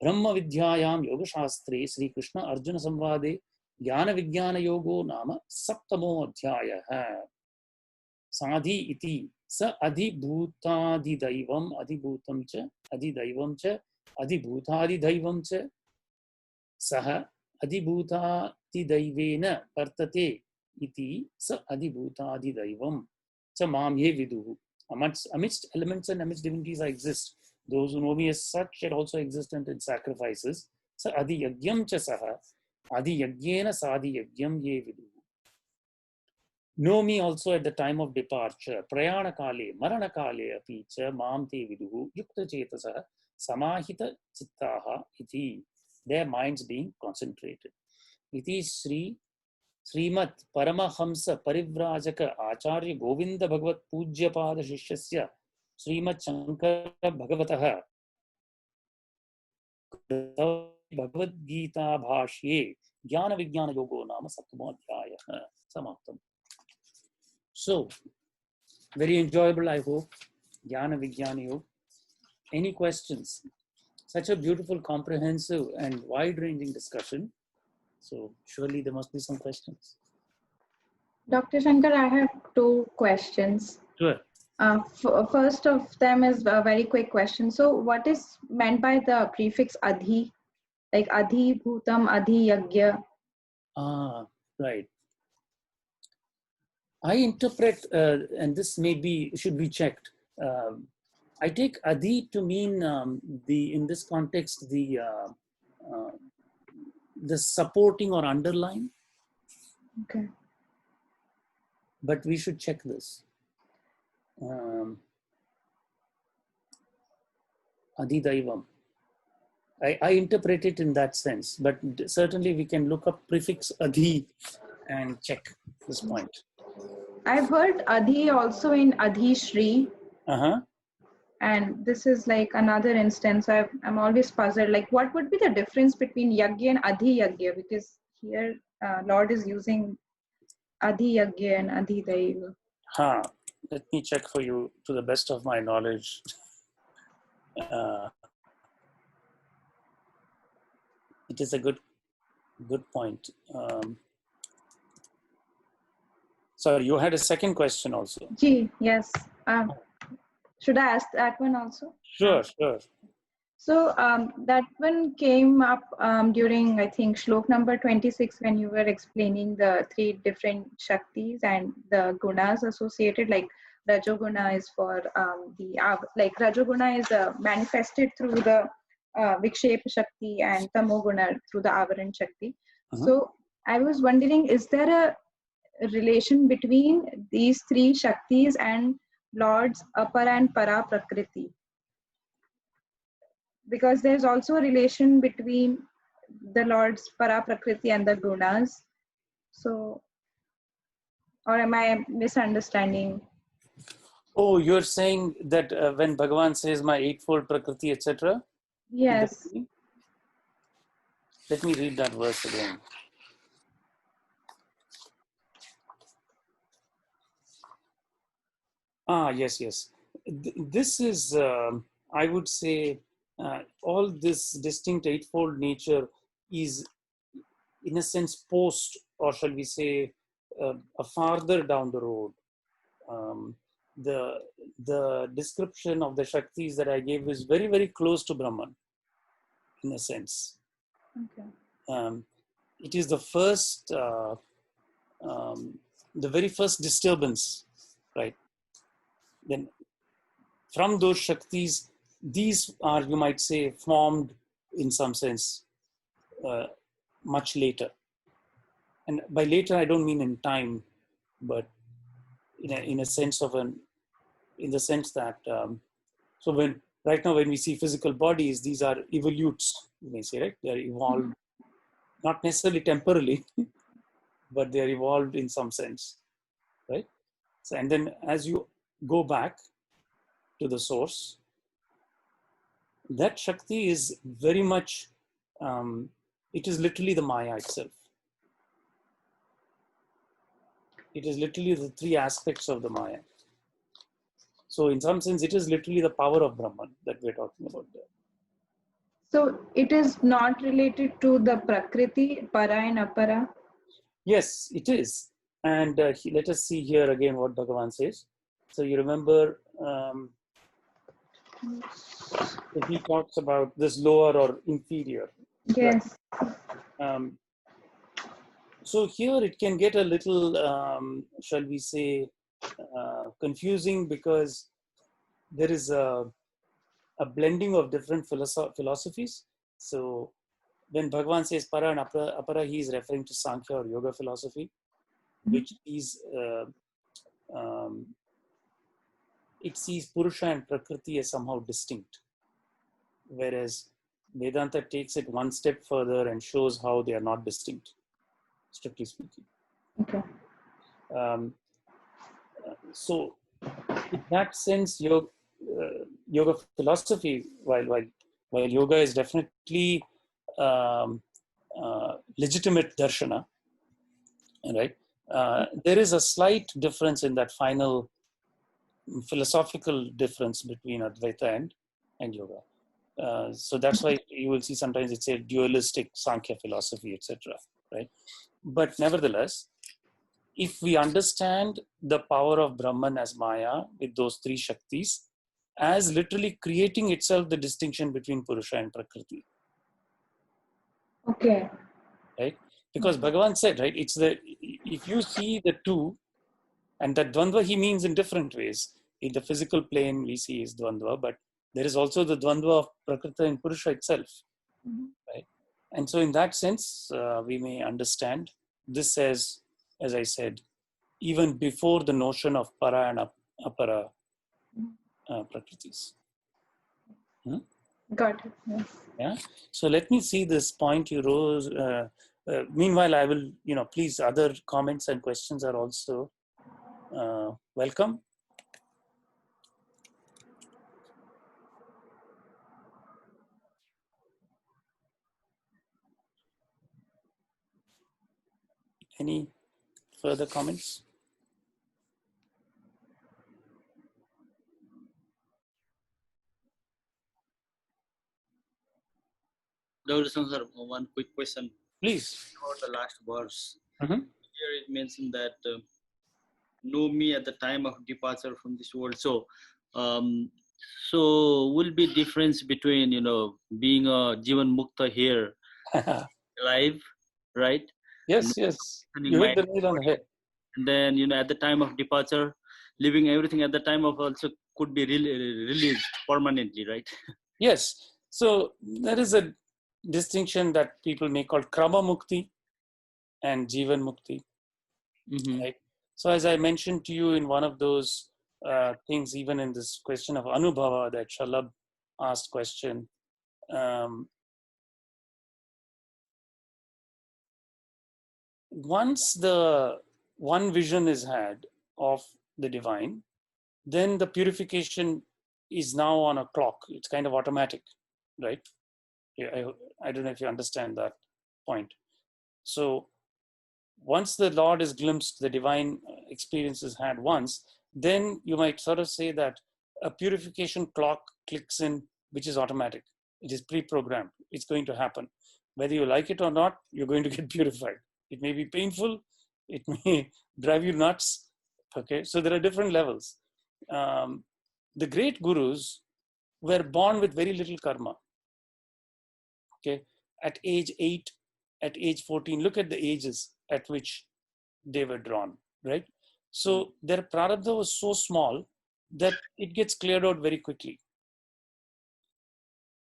Brahma Vidyayam Yoga Shastre Sri Krishna Arjuna Samvade Jnana Vijnana Yogo Nama Saptamo Adhyaya Sadhi iti sa adhibhutadi daivam adhibhutam cha adhidaivam cha adhibhutadi daivam cha saha adhibhutadi daivena vartate iti sa adhibhutadi daivam cha mam ye viduhu. Amidst elements and amidst divinities I exist. Those who know me as such are also existent in sacrifices. Sa adhi yagyam cha saha adhi yagyena sadhi yagyam ye viduhu. Know me also at the time of departure. Prayana kale, marana kale api cha mam te viduhu yukta chetasah samahita chittaha iti. Their minds being concentrated. Iti Srimad Paramahamsa Parivrajaka Acharya Govinda Bhagavat Pujya Pada Shishyasya Srimad Shankar Bhagavataha Bhagavad Gita Bhashye Jnana Vijnana Yogo Nama Saptamo Adhyaya Samaptam. So, very enjoyable, I hope. Jnana Vijnana Yoga. Any questions? Such a beautiful, comprehensive, and wide-ranging discussion. So, surely there must be some questions. Dr. Shankar, I have two questions. Sure. First of them is a very quick question. So, what is meant by the prefix adhi? Like adhi bhutam, adhi yagya? Ah, right. I interpret, and this should be checked. I take adi to mean in this context, the supporting or underlying. Okay. But we should check this. Adi Daivam. I interpret it in that sense, but certainly we can look up prefix adi and check this point. I've heard adhi also in adhi shri. And this is like another instance. I'm always puzzled. Like, what would be the difference between yagya and adhi yagya? Because here, Lord is using adhi yagya and adhi daiva. Let me check for you to the best of my knowledge. It is a good point. Sorry, you had a second question also. Gee, yes. Should I ask that one also? Sure. So that one came up during, I think, shlok number 26, when you were explaining the three different shaktis and the gunas associated. Like Rajoguna is for Rajoguna is manifested through the Vikshepa Shakti, and Tamoguna through the Avaran Shakti. So I was wondering, is there a relation between these three Shaktis and Lord's Apara and Para Prakriti? Because there's also a relation between the Lord's Para Prakriti and the Gunas. So, or am I misunderstanding? Oh, you're saying that when Bhagavan says my eightfold Prakriti, etc.? Yes. Let me read that verse again. Yes. This is, I would say, all this distinct eightfold nature is, in a sense, post, or shall we say, a farther down the road. The description of the Shaktis that I gave is very, very close to Brahman, in a sense. Okay. It is the first, the very first disturbance, right? Then from those Shaktis, these are, you might say, formed in some sense much later. And by later, I don't mean in time, but in a sense of in the sense that, so right now when we see physical bodies, these are evolutes, you may say, right? They are evolved, not necessarily temporally, but they are evolved in some sense, right? So, and then as you go back to the source, that Shakti is very much, it is literally the Maya itself. It is literally the three aspects of the Maya. So in some sense, it is literally the power of Brahman that we're talking about there. So it is not related to the Prakriti, Para and Apara? Yes, it is. And let us see here again what Bhagavan says. So you remember, he talks about this lower or inferior. Yes. Right? So here it can get a little, shall we say, confusing, because there is a blending of different philosophies. So when Bhagavan says para and apara, he is referring to Sankhya or yoga philosophy, which is, it sees Purusha and Prakriti as somehow distinct. Whereas Vedanta takes it one step further and shows how they are not distinct, strictly speaking. Okay. So in that sense, yoga philosophy, while yoga is definitely legitimate darshana, right? There is a slight difference in that final philosophical difference between Advaita and yoga. So that's why you will see sometimes it's a dualistic Sankhya philosophy, etc. Right? But nevertheless, if we understand the power of Brahman as Maya with those three Shaktis, as literally creating itself the distinction between Purusha and Prakriti. Okay. Right? Because Bhagavan said, right, it's if you see the two, and that Dvandva he means in different ways. In the physical plane, we see is Dvandva, but there is also the Dvandva of Prakriti and Purusha itself. Right? And so in that sense, we may understand this as I said, even before the notion of para and apara prakritis. Got it. Yes. Yeah. So let me see this point you rose. Meanwhile, I will, please, other comments and questions are also welcome. Any further comments? Dr. Shankar, one quick question. Please. About the last verse. Mm-hmm. Here it mentioned that know me at the time of departure from this world. So, will be difference between being a Jivan Mukta here, alive, right? Yes, yes. You hit the nail on the head. And then at the time of departure, leaving everything at the time of also could be released permanently, right? Yes. So there is a distinction that people may call Krama Mukti and Jivan Mukti. Mm-hmm. Right? So as I mentioned to you in one of those things, even in this question of Anubhava that Shalabh asked question, once the one vision is had of the divine, then the purification is now on a clock. It's kind of automatic, right? I don't know if you understand that point. So once the Lord is glimpsed, the divine experience is had once, then you might sort of say that a purification clock clicks in, which is automatic. It is pre-programmed. It's going to happen. Whether you like it or not, you're going to get purified. It may be painful. It may drive you nuts. Okay, so there are different levels. The great gurus were born with very little karma. Okay, at age 8, at age 14, look at the ages at which they were drawn, right? So their prarabdha was so small that it gets cleared out very quickly.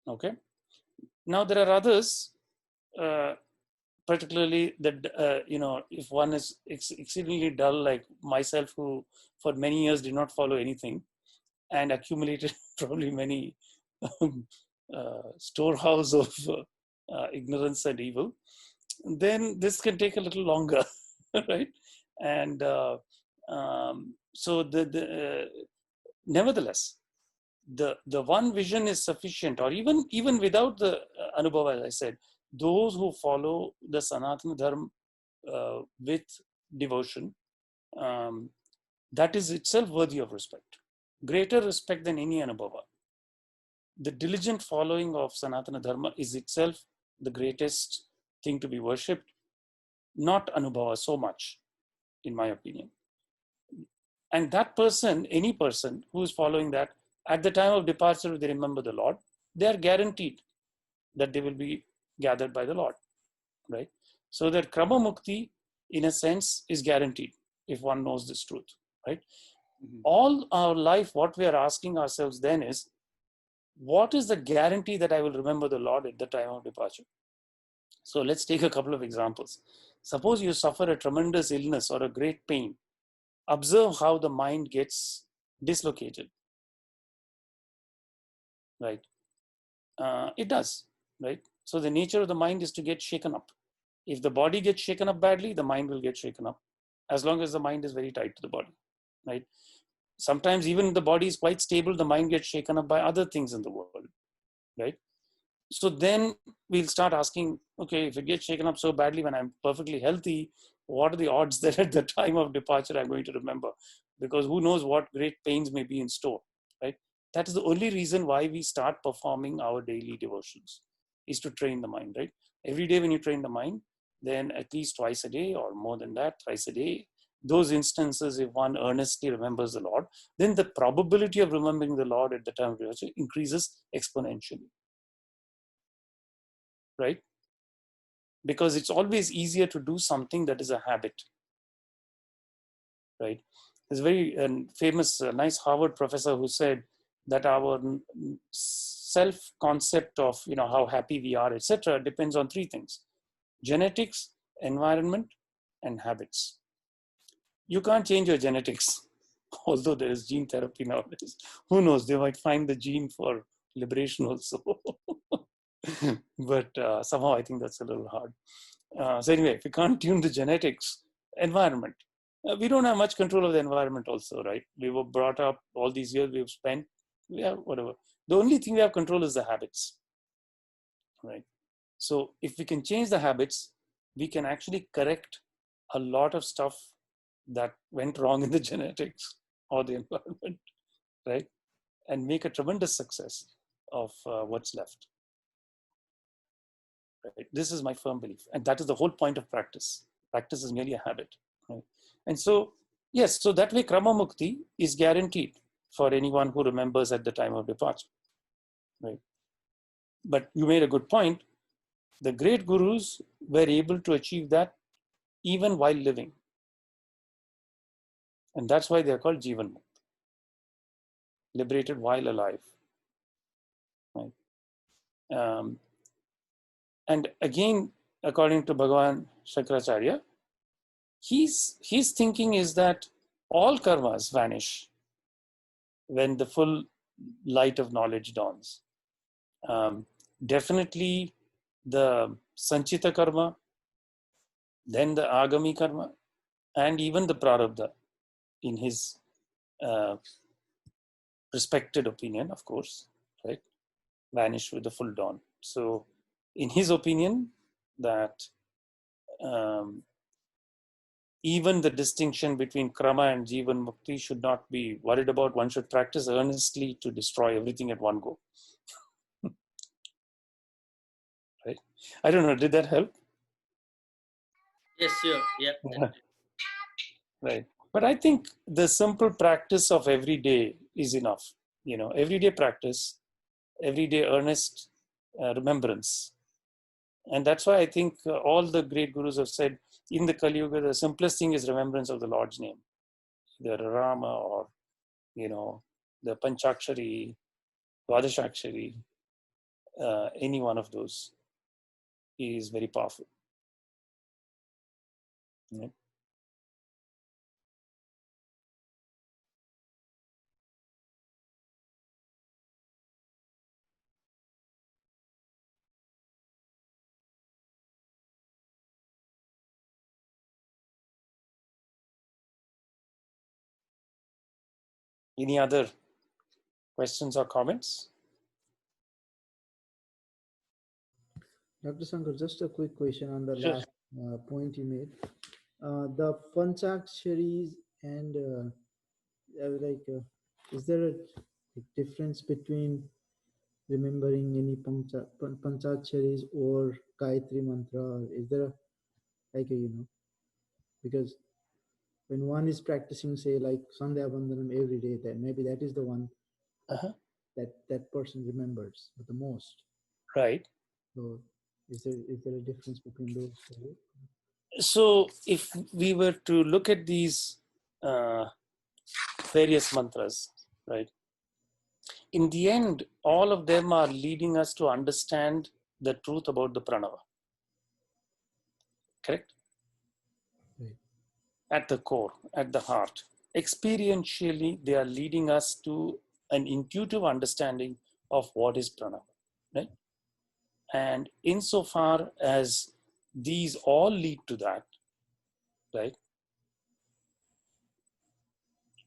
Okay. Now there are others, particularly that, if one is exceedingly dull, like myself, who for many years did not follow anything and accumulated probably many storehouse of ignorance and evil, then this can take a little longer, right? And so nevertheless, the one vision is sufficient, or even without the anubhava, as I said, those who follow the Sanatana Dharma with devotion, that is itself worthy of respect, greater respect than any anubhava. The diligent following of Sanatana Dharma is itself the greatest thing to be worshipped, not anubhava so much, in my opinion. And that person, any person who is following that, at the time of departure, if they remember the Lord, they are guaranteed that they will be gathered by the Lord, right? So that Krama Mukti, in a sense, is guaranteed if one knows this truth, right? All our life, what we are asking ourselves then is, what is the guarantee that I will remember the Lord at the time of departure? So let's take a couple of examples. Suppose you suffer a tremendous illness or a great pain. Observe how the mind gets dislocated, right? It does, right? So the nature of the mind is to get shaken up. If the body gets shaken up badly, the mind will get shaken up, as long as the mind is very tight to the body, right? Sometimes even the body is quite stable, the mind gets shaken up by other things in the world, right? So then we'll start asking, okay, if it gets shaken up so badly when I'm perfectly healthy, what are the odds that at the time of departure I'm going to remember? Because who knows what great pains may be in store, right? That is the only reason why we start performing our daily devotions, is to train the mind, right? Every day when you train the mind, then at least twice a day, or more than that, thrice a day, those instances, if one earnestly remembers the Lord, then the probability of remembering the Lord at the time of departure increases exponentially, right? Because it's always easier to do something that is a habit, right? There's a very famous, nice Harvard professor who said that our self-concept of, how happy we are, etc., depends on three things: genetics, environment, and habits. You can't change your genetics, although there is gene therapy nowadays. Who knows? They might find the gene for liberation also. But somehow I think that's a little hard. So anyway, if you can't tune the genetics, environment. We don't have much control of the environment also, right? We were brought up all these years we've spent, whatever. The only thing we have control is the habits, right? So if we can change the habits, we can actually correct a lot of stuff that went wrong in the genetics or the environment, right? And make a tremendous success of what's left. Right? This is my firm belief. And that is the whole point of practice. Practice is merely a habit. Right? And so, yes, so that way Krama Mukti is guaranteed for anyone who remembers at the time of departure. Right? But you made a good point. The great gurus were able to achieve that even while living. And that's why they're called Jivan Mukta, liberated while alive. Right? And again, according to Bhagavan Shankaracharya, his thinking is that all karmas vanish when the full light of knowledge dawns. Definitely the Sanchita karma, then the Agami karma, and even the Prarabdha, in his respected opinion, of course, right, vanish with the full dawn. So in his opinion, that even the distinction between Krama and Jivan Mukti should not be worried about. One should practice earnestly to destroy everything at one go. I don't know, did that help? Yes, sure. Yeah. Yeah. Right. But I think the simple practice of every day is enough. Everyday practice, everyday earnest remembrance. And that's why I think all the great gurus have said in the Kali Yuga, the simplest thing is remembrance of the Lord's name, either Rama or, the Panchakshari, Dwadashakshari, any one of those is very powerful. Yeah. Any other questions or comments? Dr. Shankar, just a quick question on the Sure. last point you made. The Panchaksharis and is there a difference between remembering any Panchaksharis or Gayatri mantra? Or is there because when one is practicing, say, like Sandhya Vandanam every day, then maybe that is the one that person remembers the most. Right. So is there a difference between those two? So if we were to look at these various mantras, right, in the end, all of them are leading us to understand the truth about the pranava. Correct? Right. At the core, at the heart. Experientially, they are leading us to an intuitive understanding of what is pranava, right? And insofar as these all lead to that, right?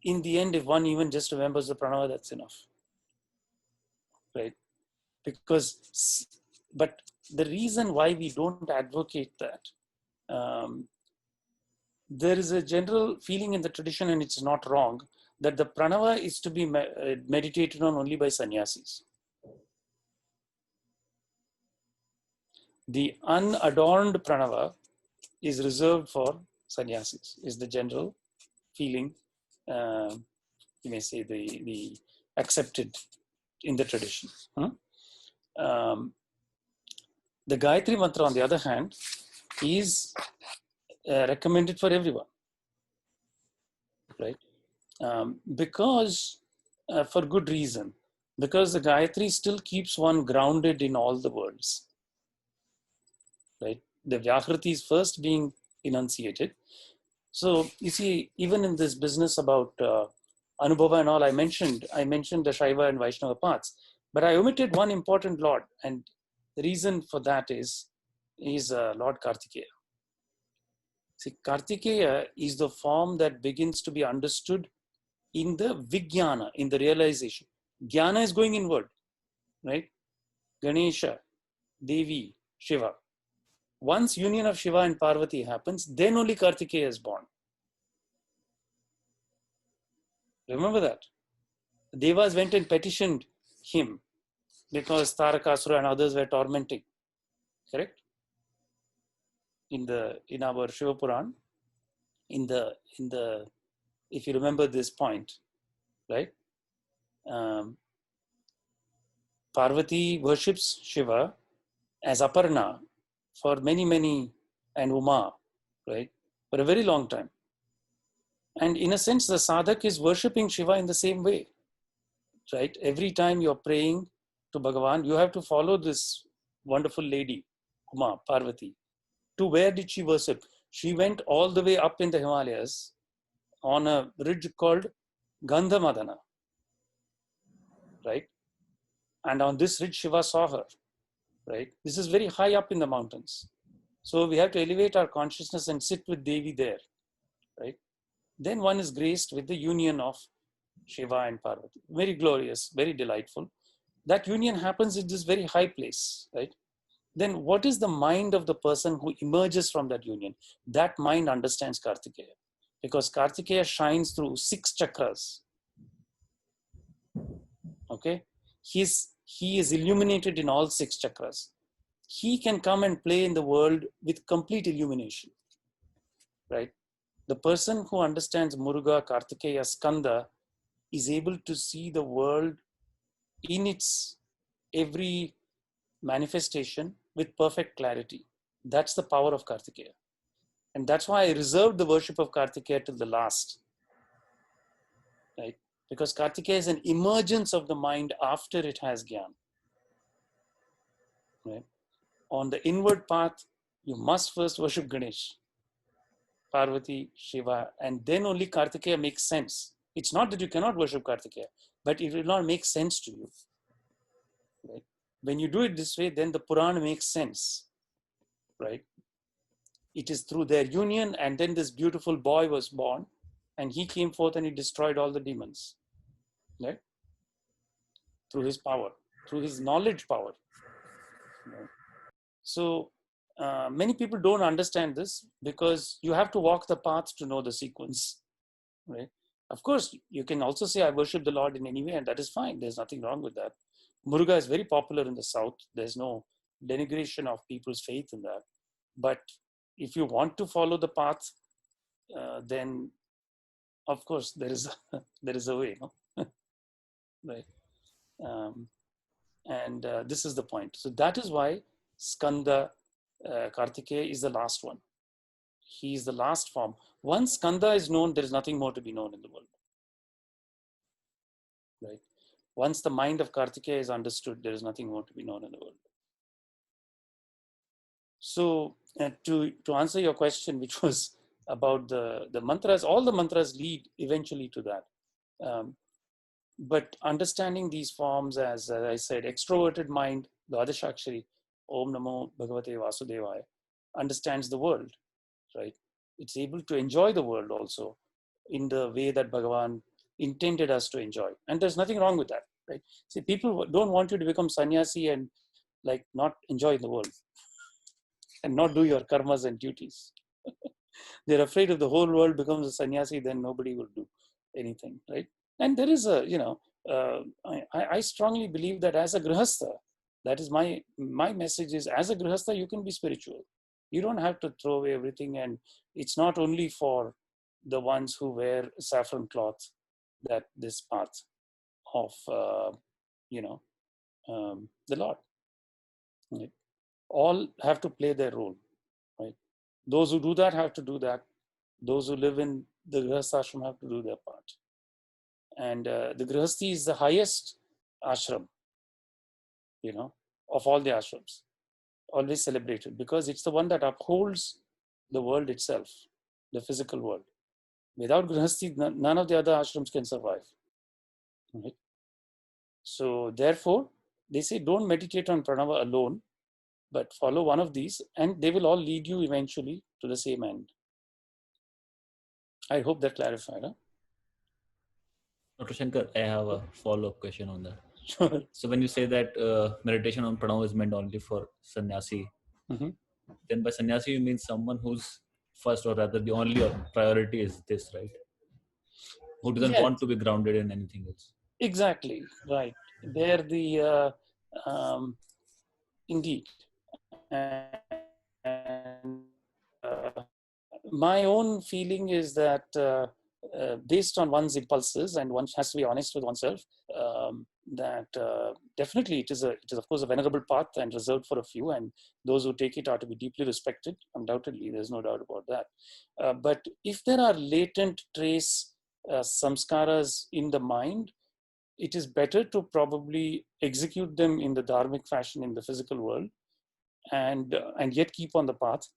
In the end, if one even just remembers the pranava, that's enough, right? But the reason why we don't advocate that, there is a general feeling in the tradition, and it's not wrong, that the pranava is to be meditated on only by sannyasis. The unadorned pranava is reserved for sannyasis, is the general feeling, you may say the accepted in the tradition. The Gayatri mantra, on the other hand, is recommended for everyone, right? Because for good reason, because the Gayatri still keeps one grounded in all the words, right? The Vyakriti is first being enunciated. So you see, even in this business about Anubhava and all, I mentioned the Shaiva and Vaishnava paths, but I omitted one important Lord, and the reason for that is Lord Kartikeya. See, Kartikeya is the form that begins to be understood in the Vijnana, in the realization. Jnana is going inward, right? Ganesha, Devi, Shiva. Once union of Shiva and Parvati happens, then only Kartikeya is born. Remember that. The Devas went and petitioned him because Tarakasura and others were tormenting. Correct? In our Shiva Puran, if you remember this point, right? Parvati worships Shiva as Aparna for many, and Uma, right? For a very long time. And in a sense, the sadhak is worshipping Shiva in the same way, right? Every time you're praying to Bhagavan, you have to follow this wonderful lady, Uma, Parvati. To where did she worship? She went all the way up in the Himalayas on a ridge called Gandhamadana, right? And on this ridge, Shiva saw her, right? This is very high up in the mountains. So we have to elevate our consciousness and sit with Devi there, right? Then one is graced with the union of Shiva and Parvati. Very glorious, very delightful. That union happens in this very high place, right? Then what is the mind of the person who emerges from that union? That mind understands Kartikeya, because Kartikeya shines through 6 chakras. Okay? He is illuminated in all 6 chakras. he can come and play in the world with complete illumination, right? The person who understands Muruga, Kartikeya, Skanda is able to see the world in its every manifestation with perfect clarity. That's the power of Kartikeya. And that's why I reserved the worship of Kartikeya till the last, right? Because Kartikeya is an emergence of the mind after it has Gyan, right? On the inward path, you must first worship Ganesh, Parvati, Shiva, and then only Kartikeya makes sense. It's not that you cannot worship Kartikeya, but it will not make sense to you, right? When you do it this way, then the Purana makes sense, right? It is through their union, and then this beautiful boy was born, and he came forth and he destroyed all the demons, right? Through his power, through his knowledge power. Right? So many people don't understand this because you have to walk the path to know the sequence, right? Of course, you can also say, I worship the Lord in any way, and that is fine. There's nothing wrong with that. Muruga is very popular in the South. There's no denigration of people's faith in that. But if you want to follow the path, then of course there is a way, no? Right? And this is the point. So that is why Skanda Kartikeya is the last one. He is the last form. Once Skanda is known, there is nothing more to be known in the world. Right? Once the mind of Kartikeya is understood, there is nothing more to be known in the world. So to answer your question, which was about the mantras, all the mantras lead eventually to that. But understanding these forms as I said, extroverted mind, the Adashakshari, Om Namo Bhagavate Vasudevaya, understands the world, right? It's able to enjoy the world also in the way that Bhagavan intended us to enjoy. And there's nothing wrong with that, right? See, people don't want you to become sannyasi and like not enjoy the world and not do your karmas and duties. They're afraid if the whole world becomes a sannyasi, then nobody will do anything, right? And there is a, I strongly believe that as a grihastha, that is my message is, as a grihastha, you can be spiritual. You don't have to throw away everything. And it's not only for the ones who wear saffron cloth that this path of, the Lord. Right? All have to play their role, right? Those who do that have to do that. Those who live in the grihastha ashram have to do their part. And the grihasthi is the highest ashram, of all the ashrams, always celebrated, because it's the one that upholds the world itself, the physical world. Without grihasthi, none of the other ashrams can survive. Right? So therefore, they say don't meditate on pranava alone, but follow one of these, and they will all lead you eventually to the same end. I hope that clarified. Huh? Dr. Shankar, I have a follow-up question on that. Sure. So when you say that meditation on pranava is meant only for sannyasi, then by sannyasi you mean someone who's first, or rather the only priority is this, right? Who doesn't want to be grounded in anything else. Exactly, right. They're the, indeed. And my own feeling is that based on one's impulses, and one has to be honest with oneself, that definitely it is of course a venerable path and reserved for a few, and those who take it are to be deeply respected, undoubtedly, there's no doubt about that. But if there are latent trace samskaras in the mind, it is better to probably execute them in the dharmic fashion in the physical world, and yet keep on the path.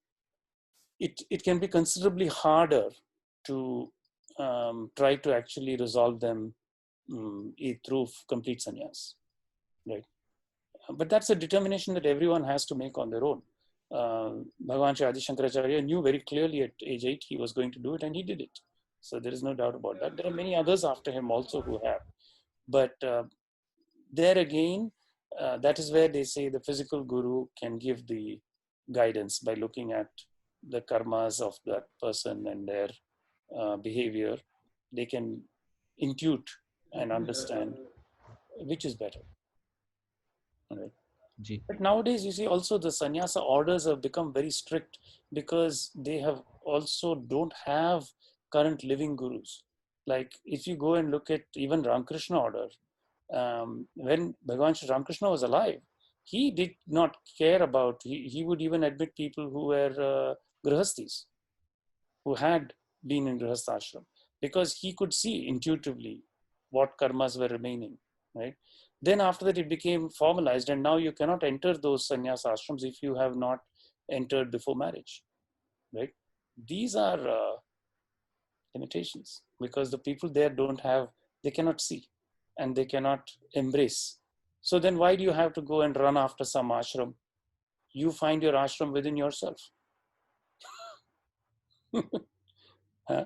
It can be considerably harder to try to actually resolve them through complete sannyas, right? But that's a determination that everyone has to make on their own. Bhagavan Shri Adi Shankaracharya knew very clearly at age 8 he was going to do it, and he did it. So there is no doubt about that. There are many others after him also who have. But there again, that is where they say the physical guru can give the guidance by looking at the karmas of that person and their behavior. They can intuit and understand which is better. Right? Ji. But nowadays, you see, also the sannyasa orders have become very strict because they have also don't have current living gurus. Like if you go and look at even Ramakrishna order, when Bhagavan Sri Ramakrishna was alive, he did not care about, he would even admit people who were grihasthis, who had been in grihastha ashram, because he could see intuitively what karmas were remaining, right? Then after that, it became formalized, and now you cannot enter those sannyas ashrams if you have not entered before marriage, right? These are limitations because the people there they cannot see and they cannot embrace. So then why do you have to go and run after some ashram? You find your ashram within yourself. Huh?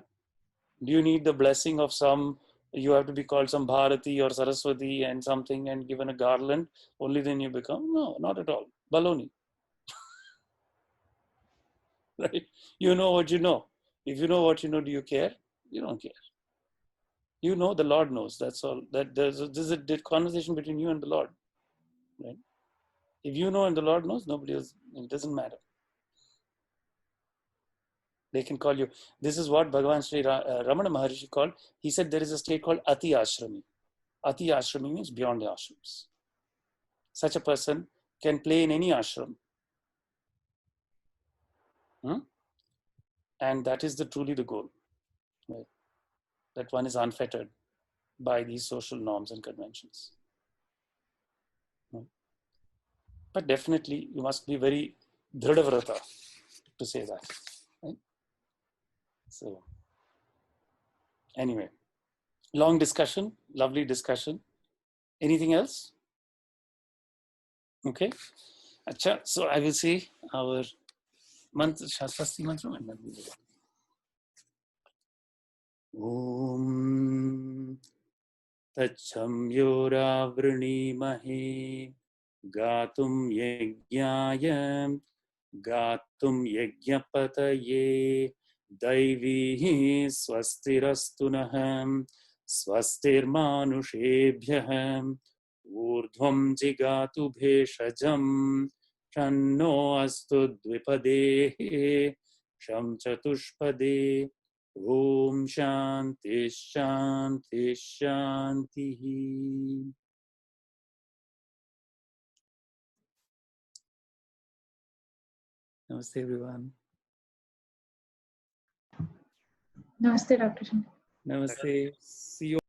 Do you need the blessing of some, you have to be called some Bharati or Saraswati and something and given a garland, only then you become? No, not at all. Baloney. Right? You know what you know. If you know what you know, do you care? You don't care. You know, the Lord knows. That's all. This is a conversation between you and the Lord. Right? If you know and the Lord knows, nobody else, it doesn't matter. They can call you. This is what Bhagavan Sri Ramana Maharishi called. He said there is a state called Ati Ashrami. Ati Ashrami means beyond the ashrams. Such a person can play in any ashram. And that is truly the goal. Right? That one is unfettered by these social norms and conventions. But definitely you must be very dhradavrata to say that. Right? So anyway, long discussion, lovely discussion. Anything else? Okay. Acha, so I will say our mantra, Shastri mantra, and then we will. Om Tachamyoravrimahe Gatum Yajnaya Gatum Yajnapataye Daivi Swastirastunaham Swastirmanushebhyaham Urdhvam Jigatu Bheshajam Shanno Astu Dvipadehe Sham Chatushpade Om Shanti Shanti Shanti. Namaste everyone. Namaste, Dr. Shankar. Namaste. See you.